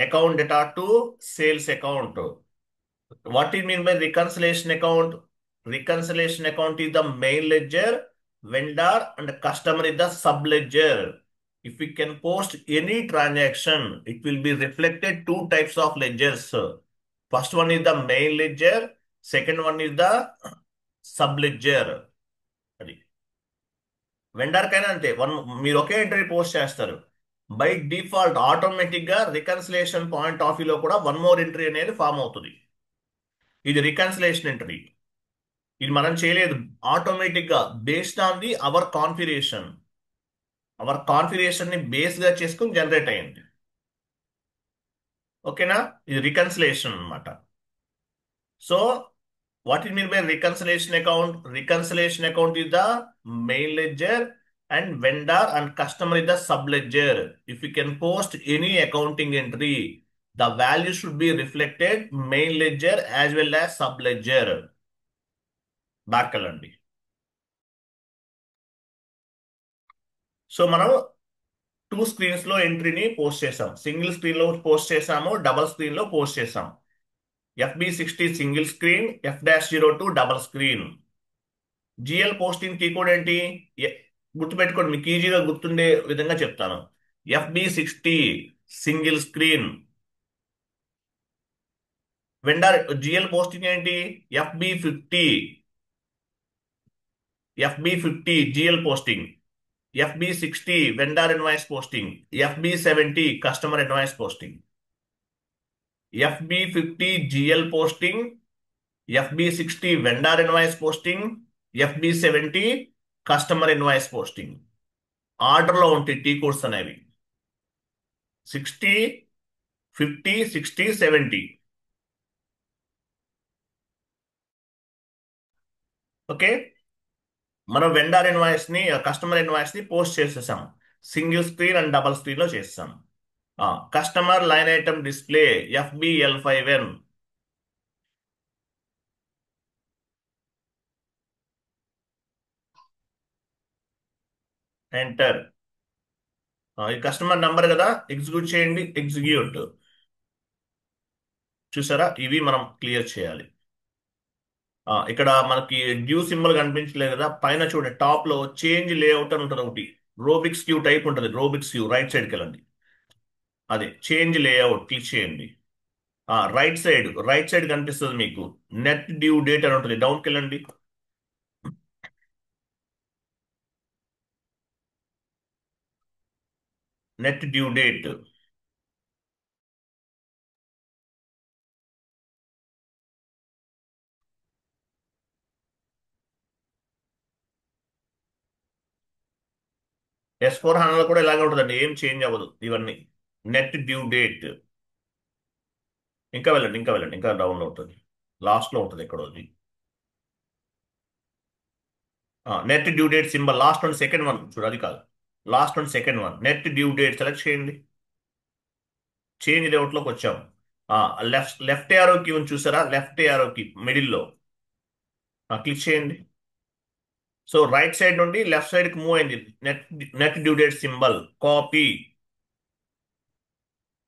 account data to sales account. What do you mean by reconciliation account? Reconciliation account is the main ledger, vendor, and customer is the sub ledger. If we can post any transaction, it will be reflected two types of ledgers. First one is the main ledger, second one is the sub ledger. అది వెండర్ కైనా అంతే. మీరు ఒకే ఎంట్రీ పోస్ట్ చేస్తారు, బై డిఫాల్ట్ ఆటోమేటిక్ గా రికన్సిలేషన్ పాయింట్ ఆఫ్ వ్యూలో కూడా వన్ మోర్ ఎంట్రీ అనేది ఫామ్ అవుతుంది. ఇది రికన్సిలేషన్ ఎంట్రీ. ఇది మనం చేయలేదు, ఆటోమేటిక్ గా based on the our configuration ని బేస్ గా చేసుకుని జనరేట్ అయ్యింది. ఓకేనా? ఇది రికన్సిలేషన్ అన్నమాట. So what it mean by reconciliation account? Reconciliation account is the main ledger and vendor and customer is the sub ledger. If you can post any accounting entry, the value should be reflected main ledger as well as sub ledger. Back వెళ్ళండి. సో మనం టూ స్క్రీన్స్ లో ఎంట్రీని పోస్ట్ చేసాం. సింగిల్ స్క్రీన్ లో పోస్ట్ చేసాము, డబల్ స్క్రీన్ లో పోస్ట్ చేసాం. FB60 single screen, F-02 double screen. GL posting key code ఏంటి? గుర్తుపెట్టుకోండి, మీకు ఈజీగా గుర్తుండే విధంగా చెప్తాను. FB60 single screen. Vendor GL posting ఏంటి? FB50. FB50 GL posting. FB60 vendor invoice posting. FB70 customer invoice posting. FB50 GL posting, FB60 vendor invoice posting, FB70 customer invoice posting. ఆర్డర్లో ఉంటాయి టీ కోడ్స్ అనేవి 60, 50, 60, 70. ఓకే, మనం వెండార్ ఇన్వాయిస్ ని కస్టమర్ ఇన్వాయిస్ ని పోస్ట్ చేసేసాం. Single screen and double screen లో చేస్తాం. Customer line item display FBL5N. Enter. ఈ కస్టమర్ నంబర్ కదా, ఎగ్జిక్యూట్ చేయండి. ఎగ్జిక్యూట్. చూసారా, ఇవి మనం క్లియర్ చేయాలి. ఇక్కడ మనకి డ్యూ సింబల్ కనిపించలేదు కదా, పైన చూడండి టాప్ లో చేంజ్ లేఅవుట్ అని ఉంటుంది ఒకటి. రోబిక్స్ క్యూ టైప్ ఉంటుంది, రోబిక్స్ క్యూ రైట్ సైడ్కి వెళ్ళండి. అదే చేంజ్ లేఅవుట్ క్లిక్ చేయండి. రైట్ సైడ్ కనిపిస్తుంది మీకు. నెట్ డ్యూ డేట్ అని ఉంటుంది, డౌన్కి వెళ్ళండి. Net due date. S/4HANA లో కూడా ఇలాగే ఉంటుందండి, ఏం చేంజ్ అవ్వదు ఇవన్నీ. Net due date. ఇంకా వెళ్ళండి, ఇంకా డౌన్లో ఉంటుంది. లాస్ట్ లో ఉంటుంది ఎక్కడో. Net due date symbol last one second one చూడు, అది కాదు. Last one second one net due date select చేయండి. చేంజ్ లేఅవుట్లోకి వచ్చాం. లెఫ్ట్ లెఫ్ట్ యారో కీ ఉంది చూసారా, లెఫ్ట్ యారో కీ మిడిల్లో క్లిక్ చేయండి. సో రైట్ సైడ్ నుండి లెఫ్ట్ సైడ్ కి మూవ్ అయింది. Net net due date symbol copy.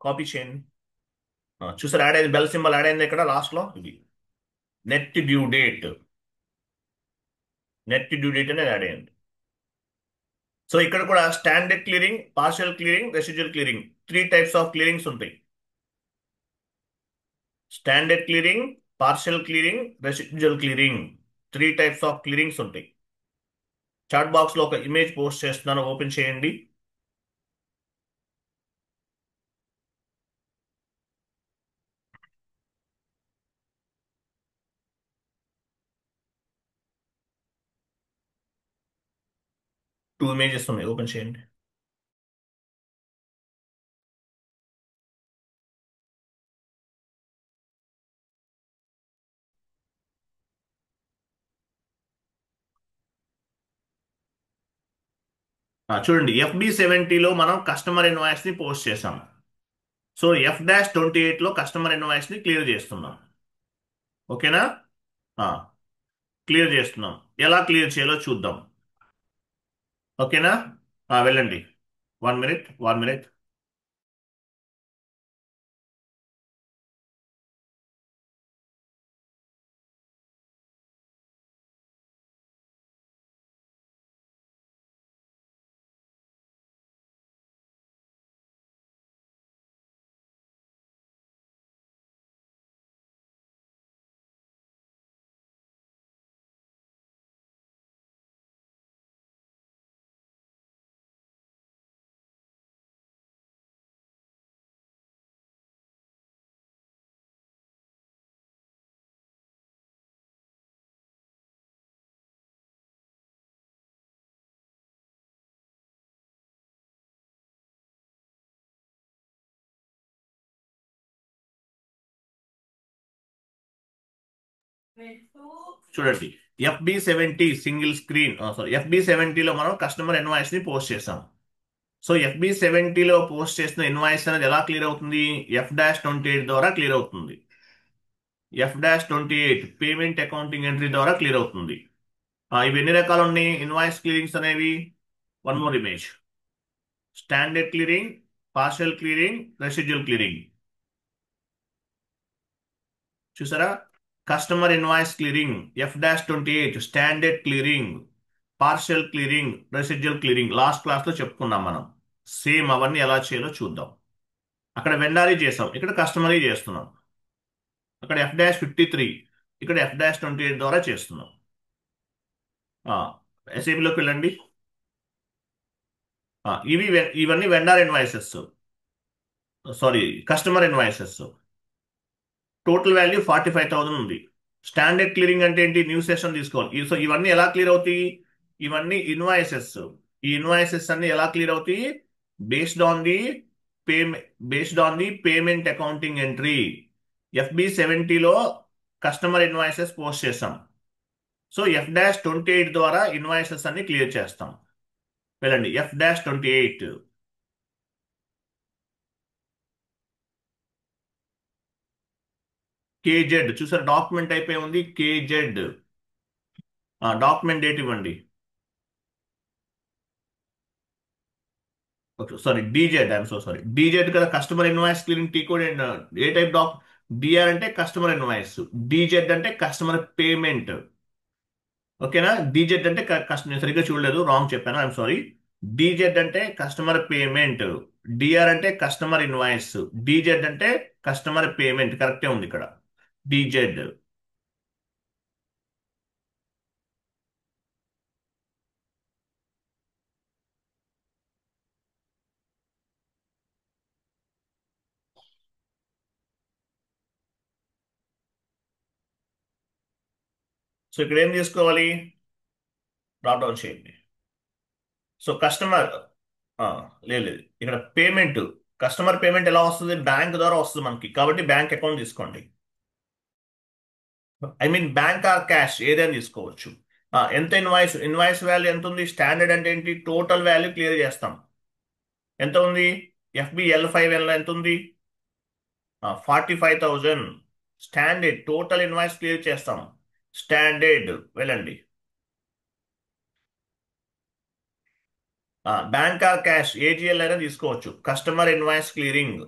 Copy చేయండి. చూసారా, యాడ్ అయింది, బెల్ సింబల్ యాడ్ అయింది ఇక్కడ లాస్ట్ లో. ఇది net due date. Net due date అనేది యాడ్ అయ్యింది. సో ఇక్కడ కూడా standard clearing, partial clearing, residual clearing, 3 types of clearings ఉంటాయి. Standard clearing, partial clearing, residual clearing, 3 types of clearings ఉంటాయి. చాట్ బాక్స్ లో ఒక ఇమేజ్ పోస్ట్ చేస్తున్నాను, ఓపెన్ చేయండి. టూ ఇమేజెస్ ఉన్నాయి, ఓపెన్ చేయండి. చూడండి, FB70లో మనం కస్టమర్ ఇన్వాయిస్ ని పోస్ట్ చేసాం. సో F-28లో కస్టమర్ ఇన్వాయిస్ ని క్లియర్ చేస్తున్నాం. ఓకేనా, క్లియర్ చేస్తున్నాం. ఎలా క్లియర్ చేయాలో చూద్దాం. ఓకేనా, వెళ్ళండి. 1 మినిట్, 1 మినిట్. చూడండి, FB70 సింగిల్ స్క్రీన్, సారీ, FB70లో మనం కస్టమర్ ఇన్వాయిస్ ని పోస్ట్ చేసాం. సో FB70లో పోస్ట్ చేసిన ఇన్వాయిస్ అనేది ఎలా క్లియర్ అవుతుంది? F-28 ద్వారా క్లియర్ అవుతుంది. F-28 పేమెంట్ అకౌంటింగ్ ఎంట్రీ ద్వారా క్లియర్ అవుతుంది. ఇవి ఎన్ని రకాలు ఉన్నాయి ఇన్వాయిస్ క్లియరింగ్స్ అనేవి? One more image. Standard clearing, partial clearing, residual clearing. చూసారా, customer invoice clearing, F-28 standard clearing, partial clearing, residual clearing last class లో చెప్పుకున్నాం మనం. సేమ్ అవన్నీ ఎలా చేయాలో చూద్దాం. అక్కడ వెండారీ చేసాం, ఇక్కడ కస్టమరీ చేస్తున్నాం. అక్కడ F-53, ఇక్కడ F-28 ద్వారా చేస్తున్నాం. SAP లోకి వెళ్ళండి. ఇవన్నీ vendor invoices, sorry, customer invoices. Total value 45,000 ఉంది. స్టాండర్డ్ క్లియరింగ్ అంటే ఏంటి? న్యూ సెషన్ తీసుకోవాలి. సో ఇవన్నీ ఎలా క్లియర్ అవుతాయి? ఇవన్నీ ఇన్వాయిసెస్. ఈ ఇన్వాయిసెస్ అన్ని ఎలా క్లియర్ అవుతాయి? Based on the payment accounting entry. FB 70లో కస్టమర్ ఇన్వాయిసెస్ పోస్ట్ చేస్తాం. సో F-28 ద్వారా ఇన్వాయిసెస్ అన్ని క్లియర్ చేస్తాం. వెళ్ళండి F-28. KZ చూసారు, డాక్యుమెంట్ అయిపోయి ఉంది. KZ డాక్యుమెంట్ డేట్ ఇవ్వండి. Okay sorry, DZ, I'm so sorry. DZ కదా, customer invoice clearing T code. And A type DR అంటే కస్టమర్ ఇన్వాయిస్, DZ అంటే కస్టమర్ పేమెంట్. ఓకేనా? DZ అంటే నేను సరిగ్గా చూడలేదు, రాంగ్ చెప్పాను, ఐఎమ్ సారీ. DZ అంటే కస్టమర్ పేమెంట్, DR అంటే కస్టమర్ ఇన్వాయిస్, DZ అంటే కస్టమర్ పేమెంట్. కరెక్టే ఉంది ఇక్కడ, DZ. సో ఇక్కడ ఏం తీసుకోవాలి? డ్రాప్ డౌన్ చేయండి. సో కస్టమర్ లేదు లేదు, ఇక్కడ పేమెంట్, కస్టమర్ పేమెంట్ ఎలా వస్తుంది? బ్యాంక్ ద్వారా వస్తుంది మనకి, కాబట్టి బ్యాంక్ అకౌంట్ తీసుకోండి. I mean bank or cash ఏదైనా తీసుకోవచ్చు. ఎంత ఇన్వాయిస్ వాల్యూ ఎంత ఉంది? స్టాండర్డ్ అంటే ఏంటి? టోటల్ వాల్యూ క్లియర్ చేస్తాం. ఎంత ఉంది? FBL5L ఎంత ఉంది? 45,000. స్టాండర్డ్ టోటల్ ఇన్వాయిస్ క్లియర్ చేస్తాం. స్టాండర్డ్ వెళ్ళండి. బ్యాంక్ ఆర్ క్యాష్ AGL అయినా తీసుకోవచ్చు. Customer invoice clearing.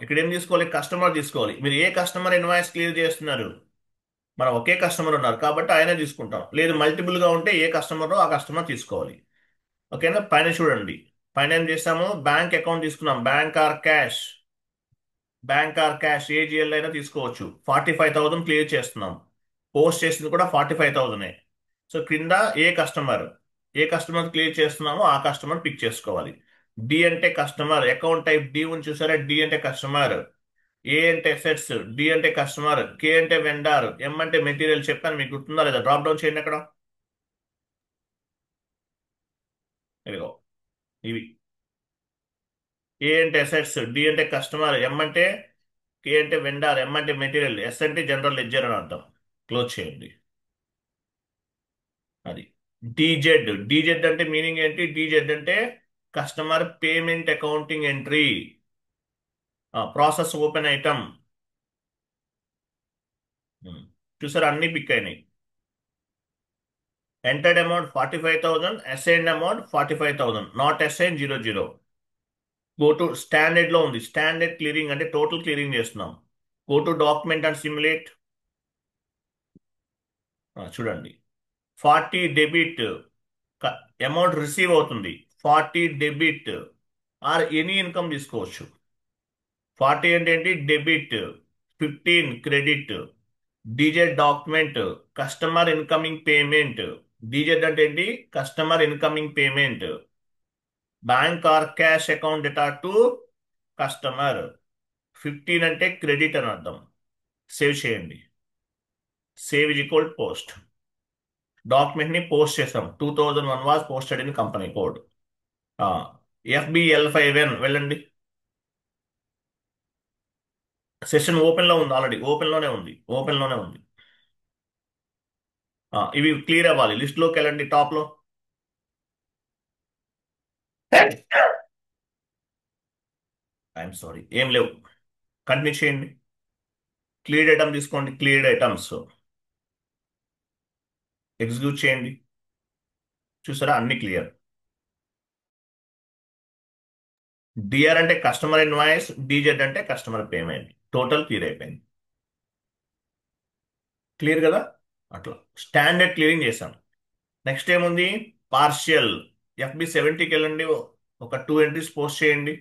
ఇక్కడ ఏం తీసుకోవాలి? కస్టమర్ తీసుకోవాలి. మీరు ఏ కస్టమర్ ఇన్వాయిస్ క్లియర్ చేస్తున్నారు? మనం ఒకే కస్టమర్ ఉన్నారు కాబట్టి ఆయనే తీసుకుంటాం. లేదు మల్టిపుల్ గా ఉంటే ఏ కస్టమర్ ఆ కస్టమర్ తీసుకోవాలి. ఓకేనా? పైన చూడండి, పైన ఏం చేస్తాము? బ్యాంక్ అకౌంట్ తీసుకున్నాం. బ్యాంక్ ఆర్ క్యాష్ AGL అయినా తీసుకోవచ్చు. 45,000 క్లియర్ చేస్తున్నాం. పోస్ట్ చేసింది కూడా 45,000. సో క్రింద ఏ కస్టమర్ క్లియర్ చేస్తున్నామో ఆ కస్టమర్ పిక్ చేసుకోవాలి. D అంటే కస్టమర్, అకౌంట్ టైప్ D అని చూసారా? D అంటే కస్టమర్, A అంటే అసెట్స్, D అంటే కస్టమర్, K అంటే వెండార్, M అంటే మెటీరియల్. చెప్పాను, మీకు గుర్తుందా లేదా? డ్రాప్ డౌన్ చేయండి అక్కడ. ఇదిగో ఇవి. A అంటే అసెట్స్, D అంటే కస్టమర్, M అంటే K అంటే వెండార్, M అంటే మెటీరియల్, S అంటే జనరల్ లెడ్జర్ అని అర్థం. క్లోజ్ చేయండి. అది DZ అంటే మీనింగ్ ఏంటి? DZ అంటే customer payment accounting entry. Process open item. చూసారా, అన్ని పిక్ అయినాయి. Entered amount 45,000, assigned amount 45,000, not assign 00. Go to standard లో ఉంది. స్టాండర్డ్ క్లియరింగ్ అంటే టోటల్ క్లియరింగ్ చేస్తున్నాం. Go to document and simulate. చూడండి, 40 డెబిట్, అమౌంట్ రిసీవ్ అవుతుంది. 40 డెబిట్ ఆర్ ఎనీ ఇన్కమ్ తీసుకోవచ్చు. 40 అంటే ఏంటి? Debit. 15 credit. DZ document, customer incoming payment. DZ అంటే ఏంటి? Customer incoming payment. Bank or cash account data to customer. 15 అంటే క్రెడిట్ అని అర్థం. సేవ్ చేయండి. Save is equal post. Document ని పోస్ట్ చేసాం. 2001 was posted in company code. FBL5N వెళ్ళండి. సెషన్ ఓపెన్ లో ఉంది, ఆల్రెడీ ఓపెన్ లోనే ఉంది. ఇవి క్లియర్ అవ్వాలి. లిస్ట్ లోకి వెళ్ళండి, టాప్ లో. ఐఎమ్ సారీ, ఏం లేవు. కంటిన్యూ చేయండి. క్లియర్డ్ ఐటమ్ తీసుకోండి. క్లియర్డ్ ఐటమ్స్ ఎగ్జిక్యూట్ చేయండి. చూసారా, అన్ని క్లియర్. DR అంటే కస్టమర్ ఇన్వాయిస్, DZ అంటే కస్టమర్ పేమెంట్. టోటల్ క్లియర్ అయిపోయింది. క్లియర్ కదా? అట్లా స్టాండర్డ్ క్లియరింగ్ చేశాం. నెక్స్ట్ ఏముంది? పార్షియల్. FB 70కి వెళ్ళండి, ఒక 2 ఎంట్రీస్ పోస్ట్ చేయండి.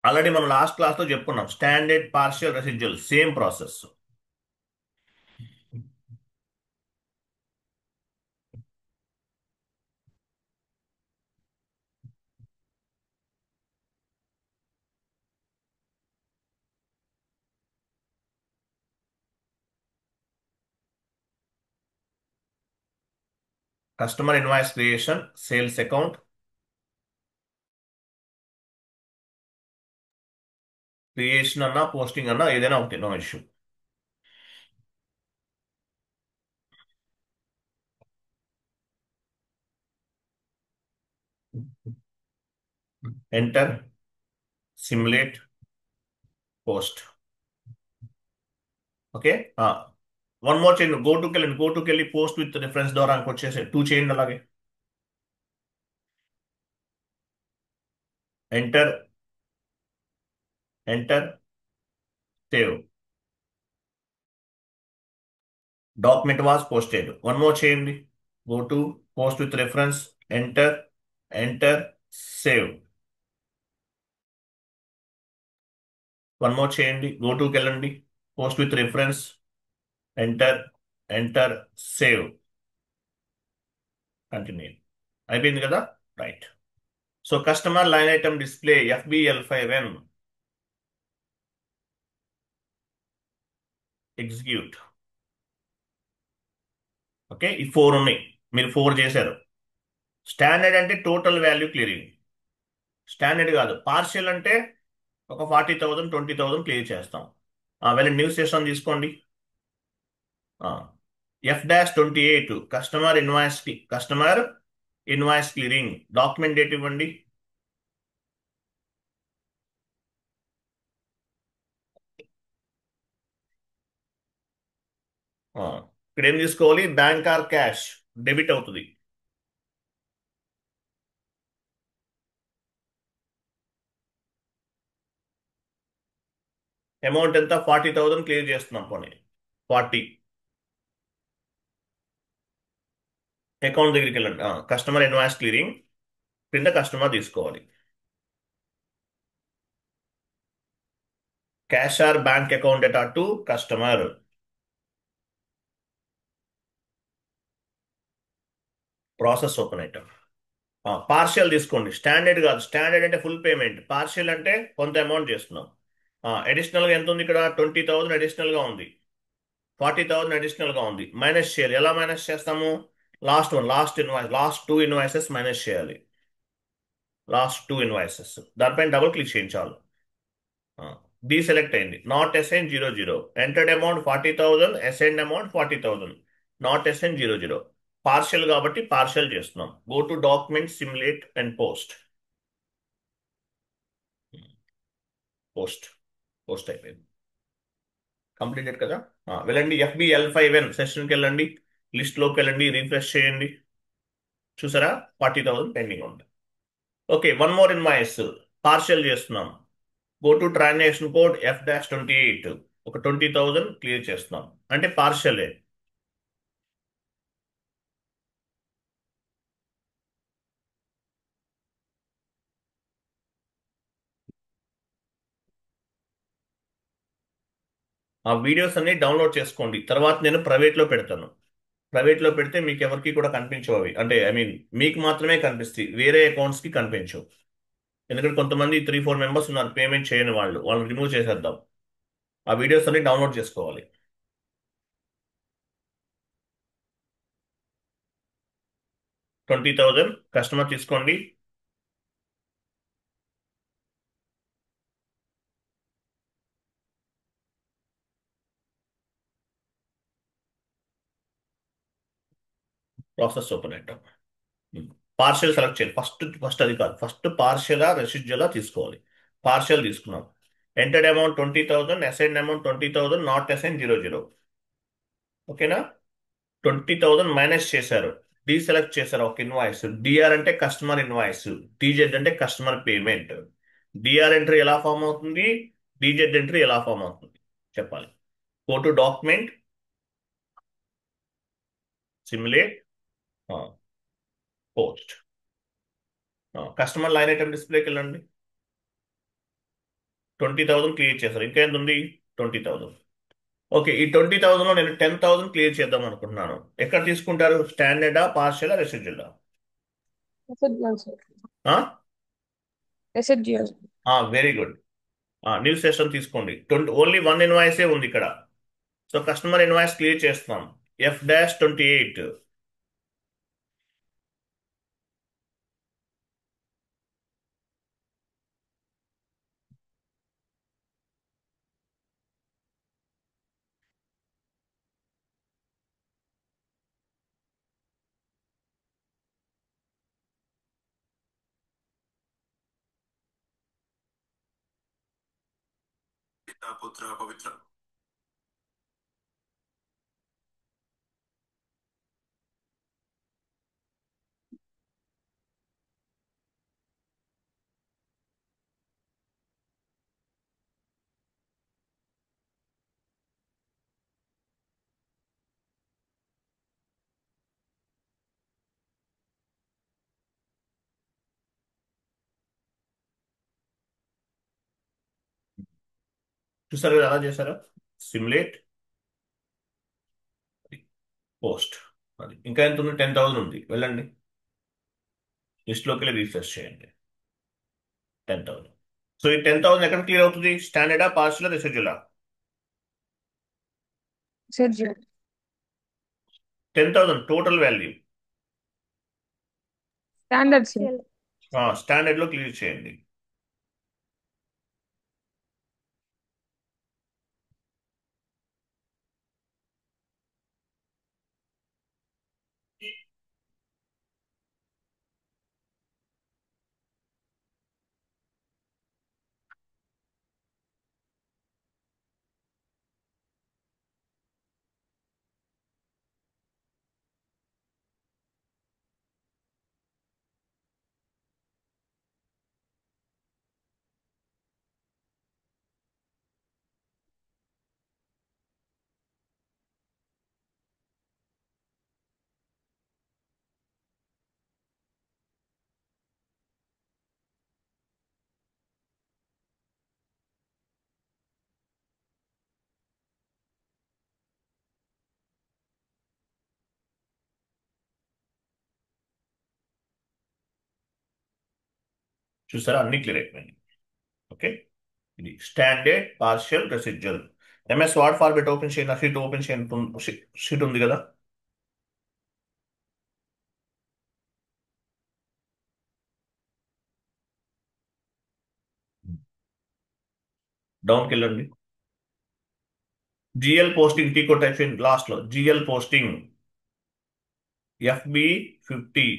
ఆల్రెడీ మనం లాస్ట్ క్లాస్లో చెప్పుకున్నాం, standard partial residual same process. Customer invoice creation, sales account, creation అన్నా పోస్టింగ్ అన్నా ఏదైనా ఒకటి, no issue. Enter, simulate, post. Okay. One more చేయండి, గో టుకి వెళ్ళి పోస్ట్ విత్ రిఫరెన్స్ ద్వారా వచ్చేసి 2 చేయండి అలాగే. Enter, enter, save. Document was posted. One more చేయండి, go to post with reference, enter, enter, save. One more చేయండి, గో టుకి వెళ్ళండి, post with reference, enter, enter, save. Continue. అయిపోయింది కదా. Right. So customer line item display FBL5N execute. Okay, ఈ 4 ఉన్నాయి, మీరు 4 చేశారు. స్టాండర్డ్ అంటే టోటల్ వాల్యూ క్లియరింగ్. స్టాండర్డ్ కాదు, పార్షియల్ అంటే ఒక 40,000 20,000 క్లియర్ చేస్తాం. వెళ్ళి న్యూ సెషన్ తీసుకోండి. F-28 customer invoice clearing. Document date ఇవ్వండి. ఇక్కడ ఏం తీసుకోవాలి, బ్యాంక్ ఆర్ క్యాష్, డెబిట్ అవుతుంది. అమౌంట్ ఎంత, 40,000 క్లియర్ చేస్తున్నాం పోనీ. 40. అకౌంట్ దగ్గరికి వెళ్ళండి, కస్టమర్ ఇన్వాయిస్ క్లియరింగ్ కింద కస్టమర్ తీసుకోవాలి. Cash or bank account data to customer. Process open item. Partial తీసుకోండి, స్టాండర్డ్ కాదు. స్టాండర్డ్ అంటే ఫుల్ పేమెంట్, పార్షియల్ అంటే కొంత అమౌంట్ చేస్తున్నాం. అడిషనల్గా ఎంత ఉంది ఇక్కడ, 20,000 అడిషనల్గా ఉంది, 40,000 అడిషనల్గా ఉంది. మైనస్ చేయాలి. ఎలా మైనస్ చేస్తాము, లాస్ట్ 2 ఇన్వాయిసెస్ మైనస్ చేయాలి. లాస్ట్ 2 ఇన్వాయిసెస్ దానిపైన డబుల్ క్లిక్ చేయించాలి. డీసెలెక్ట్ అయింది. Not assign 00. Entered amount 40,000, assign amount 40,000. Not assign 00. Partial కాబట్టి పార్షియల్ చేస్తున్నాం. Go to document, simulate and post. Post, post అయిపోయింది. కంప్లీటెడ్ కదా. వెళ్ళండి, FBL5N సెషన్కి వెళ్ళండి, లిస్ట్లోకి వెళ్ళండి, రీఫ్రెష్ చేయండి. చూసారా, 40,000 పెండింగ్ ఉంది. Okay, one more invoice partial చేస్తున్నాం. Go to transaction code F-28. ఒక 20,000 క్లియర్ చేస్తున్నాం, అంటే పార్షియలే. ఆ వీడియోస్ అన్ని డౌన్లోడ్ చేసుకోండి, తర్వాత నేను ప్రైవేట్లో పెడతాను. ప్రైవేట్లో పెడితే మీకు ఎవరికి కూడా కనిపించవు అవి, అంటే ఐ మీన్ మీకు మాత్రమే కనిపిస్తాయి, వేరే అకౌంట్స్కి కనిపించవు. ఎందుకంటే కొంతమంది 3-4 మెంబర్స్ ఉన్నారు పేమెంట్ చేయని వాళ్ళు, వాళ్ళని రిమూవ్ చేసేద్దాం. ఆ వీడియోస్ అన్ని డౌన్లోడ్ చేసుకోవాలి. 20,000 కస్టమర్ తీసుకోండి. ప్రాసెస్ ఓపెన్ అయ్యాం. పార్షియల్ సెలెక్ట్ చేయాలి. ఫస్ట్ ఫస్ట్ అది కాదు, ఫస్ట్ పార్షియలా రెసిడ్యువలా తీసుకోవాలి. పార్షియల్ తీసుకున్నాం. Entered amount 20,000, assign amount 20,000, not assign 00. ఓకేనా. 20,000 మైనస్ చేశారు, డీసెలెక్ట్ చేశారు ఒక ఇన్వాయిస్. డిఆర్ అంటే కస్టమర్ ఇన్వాయిస్, టీజెడ్ అంటే కస్టమర్ పేమెంట్. డిఆర్ ఎంట్రీ ఎలా ఫామ్ అవుతుంది, డీజెడ్ ఎంట్రీ ఎలా ఫామ్ అవుతుంది చెప్పాలి. Go to document, simulate, post. Customer line item డిస్ప్లేకి వెళ్ళండి. 20,000 క్లియర్ చేశారు. ఇంకా ఎంత ఉంది? 20,000. ఓకే, ఈ 20,000లో నేను 10,000 క్లియర్ చేద్దాం అనుకుంటున్నాను. ఎక్కడ తీసుకుంటారు? స్టాండర్డా, పార్షియలా, రెసిడ్యువలా? Residual, sir. Residual. Very good. New session తీసుకోండి. ఓన్లీ వన్ ఇన్వాయిసే ఉంది ఇక్కడ. సో కస్టమర్ ఇన్వాయిస్ క్లియర్ చేస్తాం. F-28. చూసారు కదా ఎలా చేశారో? Simulate, post. అది ఇంకా ఎంత ఉంది? 10,000 ఉంది. వెళ్ళండి లిస్ట్లోకి వెళ్ళి రీఫ్రెష్ చేయండి. 10,000. సో ఈ 10,000 ఎక్కడ క్లియర్ అవుతుంది? స్టాండర్డా, పార్షియలా, రెసిడ్యువలా? Residual. 10,000 total value. Standard, sir. స్టాండర్డ్లో క్లియర్ చేయండి. చూసారా, అన్ని క్లియర్ అయిపోయింది. ఓకే, ఇది standard, partial, residual. MS word format open చేయండి. షీట్ ఓపెన్ చేయండి. షీట్ ఉంది కదా. డౌన్కి వెళ్ళండి. జిఎల్ పోస్టింగ్ టీ టైప్ చేయండి. లాస్ట్ లో GL posting FB50.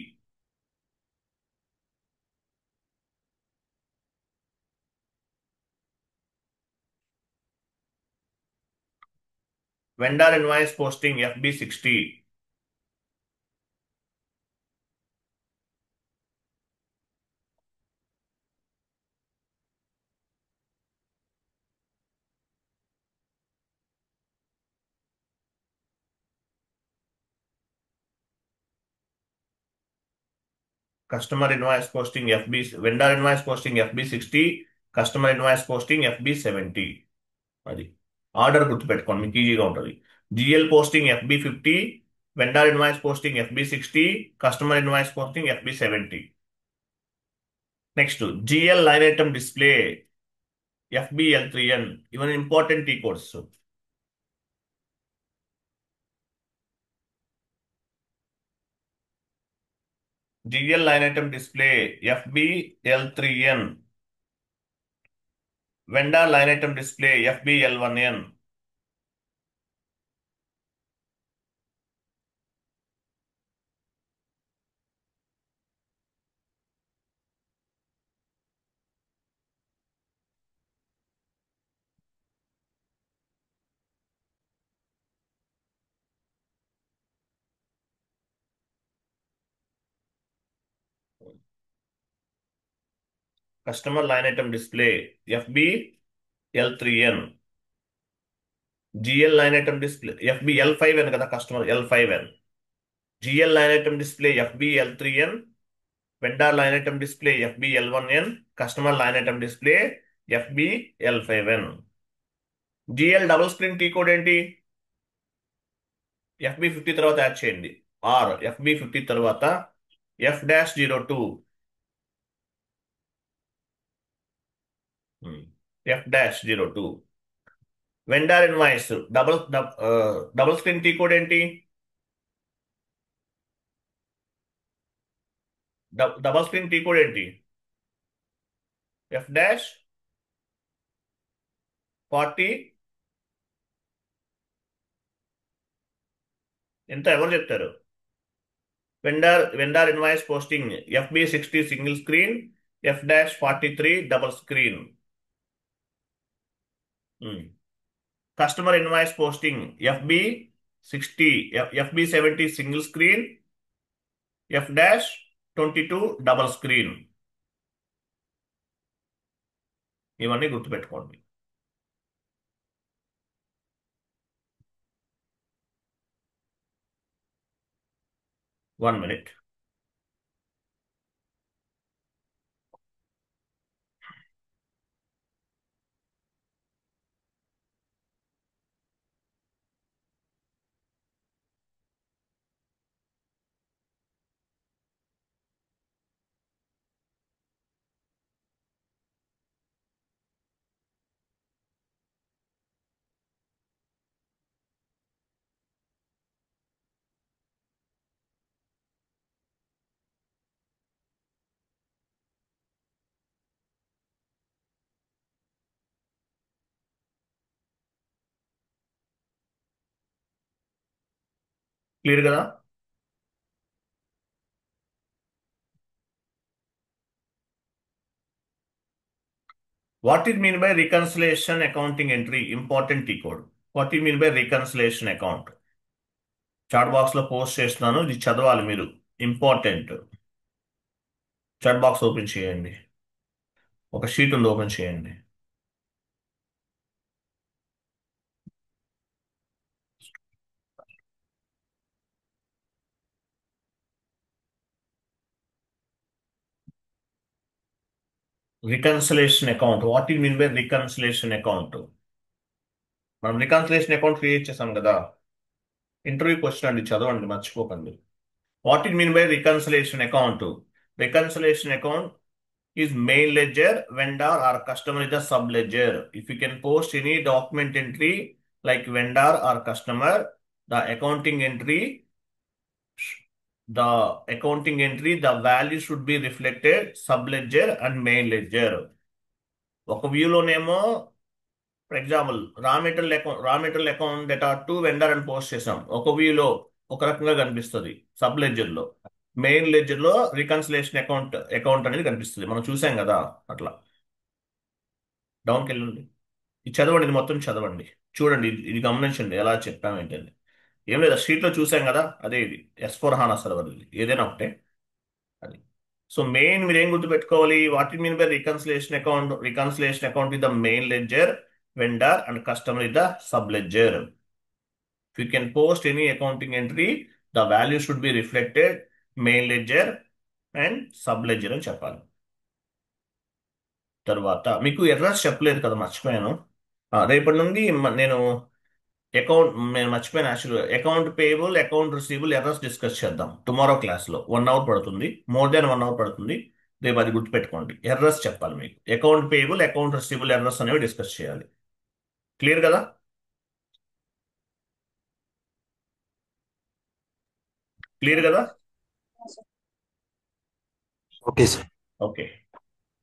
Vendor invoice posting FB60. Customer invoice posting vendor invoice posting FB60. Customer invoice posting FB70. అది ఆర్డర్ గుర్తుపెట్టుకోండి, మీకు ఈజీగా ఉంటుంది. GL posting FB50, vendor invoice posting FB60, customer invoice posting FB70. Next GL line item display FBL3N. ఇవన్నీ ఇంపార్టెంట్ ఈ codes. GL line item display FBL3N. Vendor line item display FBL1N. Customer line item display FBL3N. GL line item display FBL5N కదా, customer L5N. GL line item display FBL3N. Vendor line item display FBL1N. Customer line item display FBL51. GL double screen T code ఏంటి? FB50 తర్వాత యాడ్ చేయండి. FB50 తర్వాత F-02. F-02. Vendor invoice double screen T code ఏంటి? డబుల్ స్క్రీన్ టీ కోడ్ ఏంటి? F-40. ఎంత ఎవరు చెప్తారు? Vendor invoice posting FB60 single screen, F-43 double screen. Customer invoice posting FB70 single screen, F-22 double screen. ఇవన్నీ గుర్తుపెట్టుకోండి. One minute. క్లియర్ కదా? What it mean by reconciliation accounting entry? Important T code. What it mean by reconciliation account? Chat box లో పోస్ట్ చేస్తున్నాను, ఇది చదవాలి మీరు. ఇంపార్టెంట్. చాట్ బాక్స్ ఓపెన్ చేయండి. ఒక షీట్ ఉంది, ఓపెన్ చేయండి. Reconciliation account. What it mean by reconciliation account? మనం రికన్సిలేషన్ అకౌంట్ క్రియేట్ చేసాం కదా. ఇంటర్వ్యూ క్వశ్చన్ అండి, చదవండి, మర్చిపోకండి. What it mean by reconciliation account? Reconciliation account is main ledger, vendor or customer is the sub ledger. If you can post any document entry like vendor or customer, the accounting entry, the value should be reflected sub ledger and main ledger. ఒక వ్యూలోనేమో for example raw material account data to vendor అని పోస్ట్ చేసాం. ఒక వ్యూలో ఒక రకంగా కనిపిస్తుంది సబ్ లెడ్జర్ లో. మెయిన్ లెడ్జర్ లో రికన్సిలేషన్ అకౌంట్ అనేది కనిపిస్తుంది. మనం చూసాం కదా అట్లా. డౌన్కి వెళ్ళండి, ఇది చదవండి, ఇది మొత్తం చదవండి. చూడండి, ఇది గమనించండి ఎలా చెప్పాము ఏంటండి. ఏం లేదు, షీట్లో చూసాం కదా, అదే ఇది S/4HANA సర్వర్. ఇది ఏదైనా ఒకటే అది. సో మెయిన్ మీరు ఏం గుర్తుపెట్టుకోవాలి? What it mean by reconciliation account? Reconciliation account is the main ledger, vendor and customer is the sub ledger. If you can post any accounting entry, the value should be reflected main ledger and sub ledger అని చెప్పాలి. తర్వాత మీకు ఎర్రర్స్ చెప్పలేదు కదా, మర్చిపోయాను. రేపటి నుండి నేను మర్చిపోయాను యాక్చువల్గా. Account payable, account receivable errors discuss చేద్దాం టుమారో క్లాస్లో. 1 అవర్ పడుతుంది, మోర్ దాన్ 1 అవర్ పడుతుంది. రేపు అది గుర్తుపెట్టుకోండి. ఎర్రర్స్ చెప్పాలి మీకు. Account payable, account receivable errors అనేవి డిస్కస్ చేయాలి. క్లియర్ కదా? క్లియర్ కదా? Okay sir. Okay,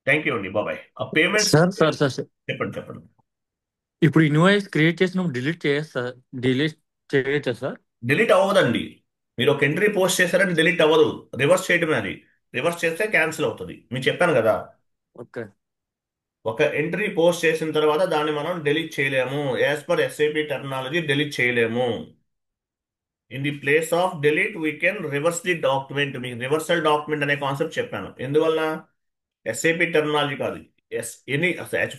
thank you అండి, బాబాయ్. ఆ పేమెంట్స్ సార్ చెప్పండి. ఇప్పుడు ఇన్వాయిస్ క్రియేట్ చేసినప్పుడు డిలీట్ చేయొచ్చా సార్? డిలీట్ అవ్వదండి. మీరు ఒక ఎంట్రీ పోస్ట్ చేశారని డిలీట్ అవ్వదు. రివర్స్ చేయడమే అది. రివర్స్ చేస్తే క్యాన్సిల్ అవుతుంది. మీకు చెప్పాను కదా, ఓకే. ఒక ఎంట్రీ పోస్ట్ చేసిన తర్వాత దాన్ని మనం డిలీట్ చేయలేము. As per SAP terminology delete చేయలేము. In the place of delete we can reverse the document. మీకు రివర్సల్ డాక్యుమెంట్ అనే కాన్సెప్ట్ చెప్పాను. ఎందువల్ల? SAP టెర్మినాలజీ కాదు, ఎనీ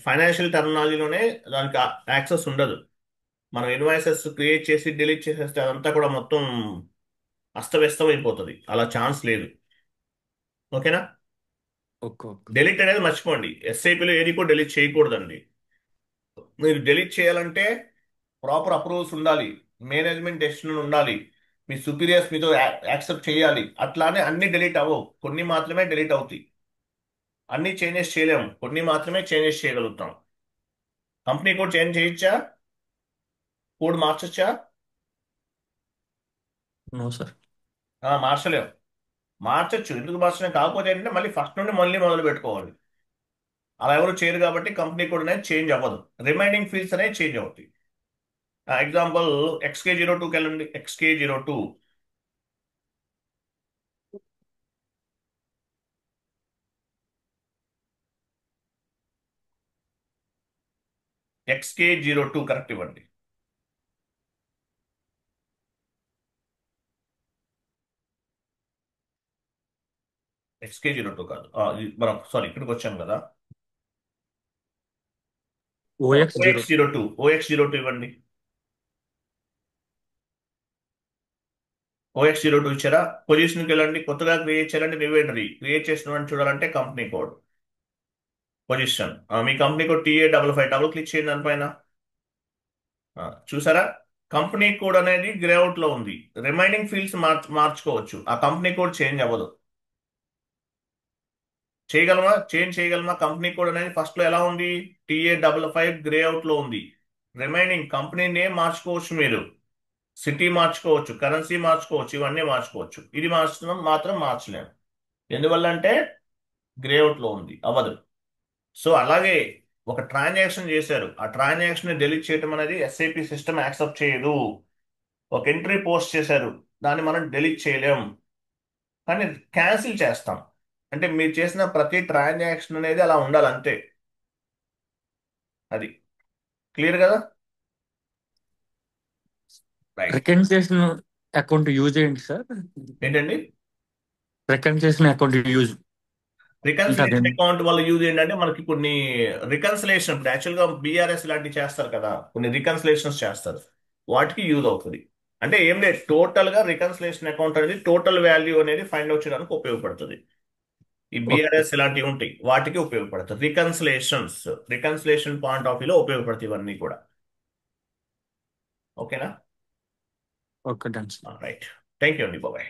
ఫైనాన్షియల్ టెర్మినాలజీలోనే దానికి యాక్సెస్ ఉండదు. మనం ఇన్వాయిసెస్ క్రియేట్ చేసి డిలీట్ చేసేస్తే అదంతా కూడా మొత్తం అస్తవ్యస్తం అయిపోతుంది. అలా ఛాన్స్ లేదు. ఓకేనా? ఓకే ఓకే డెలీట్ అనేది మర్చిపోండి. ఎస్ఐపిలో ఏది కూడా డెలీట్ చేయకూడదండి. మీరు డెలీట్ చేయాలంటే ప్రాపర్ అప్రూవల్స్ ఉండాలి, మేనేజ్మెంట్ డెసిషన్ ఉండాలి, మీ సుపీరియర్స్ మీతో యాక్సెప్ట్ చేయాలి. అట్లానే అన్ని డెలీట్ అవ్వవు, కొన్ని మాత్రమే డెలీట్ అవుతాయి. అన్ని చేంజెస్ చేయలేము, కొన్ని మాత్రమే చేంజెస్ చేయగలుగుతాం. కంపెనీ కోడ్ చేంజ్ చేయొచ్చా? కోడ్ మార్చొచ్చా? No sir. మార్చలేము. మార్చొచ్చు, ఎందుకు మార్చలేం? కాకపోతే ఏంటంటే మళ్ళీ ఫస్ట్ నుండి మళ్ళీ మొదలు పెట్టుకోవాలి. అలా ఎవరు చేయరు కాబట్టి కంపెనీ కోడ్ అనేది చేంజ్ అవ్వదు. రిమైనింగ్ ఫీల్డ్స్ అనేవి చేంజ్ అవుతాయి. ఎగ్జాంపుల్ XK02కి వెళ్ళండి. XK02 XK02 కరెక్ట్ ఇవ్వండి. XK02 కాదు, మనం సారీ ఇక్కడికి వచ్చాం కదా. OX02. OX02 ఇవ్వండి. OX02 ఇచ్చారా? పొజిషన్కి వెళ్ళండి. కొత్తగా క్రియేట్ చేయాలంటే న్యూ ఎంట్రీ, క్రియేట్ చేసిన చూడాలంటే కంపెనీ కోడ్ పొజిషన్. మీ company code TA55 double click చేయండి దానిపైన. చూసారా? కంపెనీ కోడ్ అనేది గ్రే అవుట్ లో ఉంది. రిమైనింగ్ ఫీల్డ్స్ మార్చుకోవచ్చు, ఆ కంపెనీ కోడ్ చేంజ్ అవ్వదు. చేయగలమా? చేంజ్ చేయగలమా? కంపెనీ కోడ్ అనేది ఫస్ట్ లో ఎలా ఉంది? TA55 గ్రే అవుట్ లో ఉంది. రిమైనింగ్ కంపెనీ నేమ్ మార్చుకోవచ్చు, మీరు సిటీ మార్చుకోవచ్చు, కరెన్సీ మార్చుకోవచ్చు, ఇవన్నీ మార్చుకోవచ్చు. ఇది మార్చడం మాత్రం మార్చలేము. ఎందువల్ల అంటే గ్రే అవుట్ లో ఉంది, అవ్వదు. సో అలాగే ఒక ట్రాన్సాక్షన్ చేశారు, ఆ ట్రాన్సాక్షన్ ని డెలీట్ చేయడం అనేది ఎస్ఐపి సిస్టమ్ యాక్సెప్ట్ చేయదు. ఒక ఎంట్రీ పోస్ట్ చేశారు, దాన్ని మనం డెలీట్ చేయలేం, కానీ క్యాన్సిల్ చేస్తాం. అంటే మీరు చేసిన ప్రతి ట్రాన్సాక్షన్ అనేది అలా ఉండాలి అంతే. అది క్లియర్ కదా? రైట్. రికన్సిలేషన్ అకౌంట్ యూజ్ ఏంటి సార్? ఏంటండి? రికన్సిలేషన్ అకౌంట్ యూజ్ అంటే రికన్సిలేషన్ అదేంటి? అకౌంట్ వల్ల యూజ్ ఏంటంటే మనకి కొన్ని రికన్సిలేషన్, ఇప్పుడు యాక్చువల్గా బీఆర్ఎస్ లాంటివి చేస్తారు కదా, కొన్ని రికన్సిలేషన్స్ చేస్తారు, వాటికి యూజ్ అవుతుంది. అంటే ఏం లేదు, టోటల్ గా రికన్సిలేషన్ అకౌంట్ అనేది టోటల్ వాల్యూ అనేది ఫైండ్ అవుట్ చేయడానికి ఉపయోగపడుతుంది. ఈ ఓకే బీఆర్ఎస్ ఇలాంటివి ఉంటాయి, వాటికి ఉపయోగపడుతుంది. రికన్సిలేషన్ పాయింట్ ఆఫ్ వ్యూలో ఉపయోగపడతాయి ఇవన్నీ కూడా. ఓకేనా? Okay done sir. Right. Thank you అండి, బాబాయ్.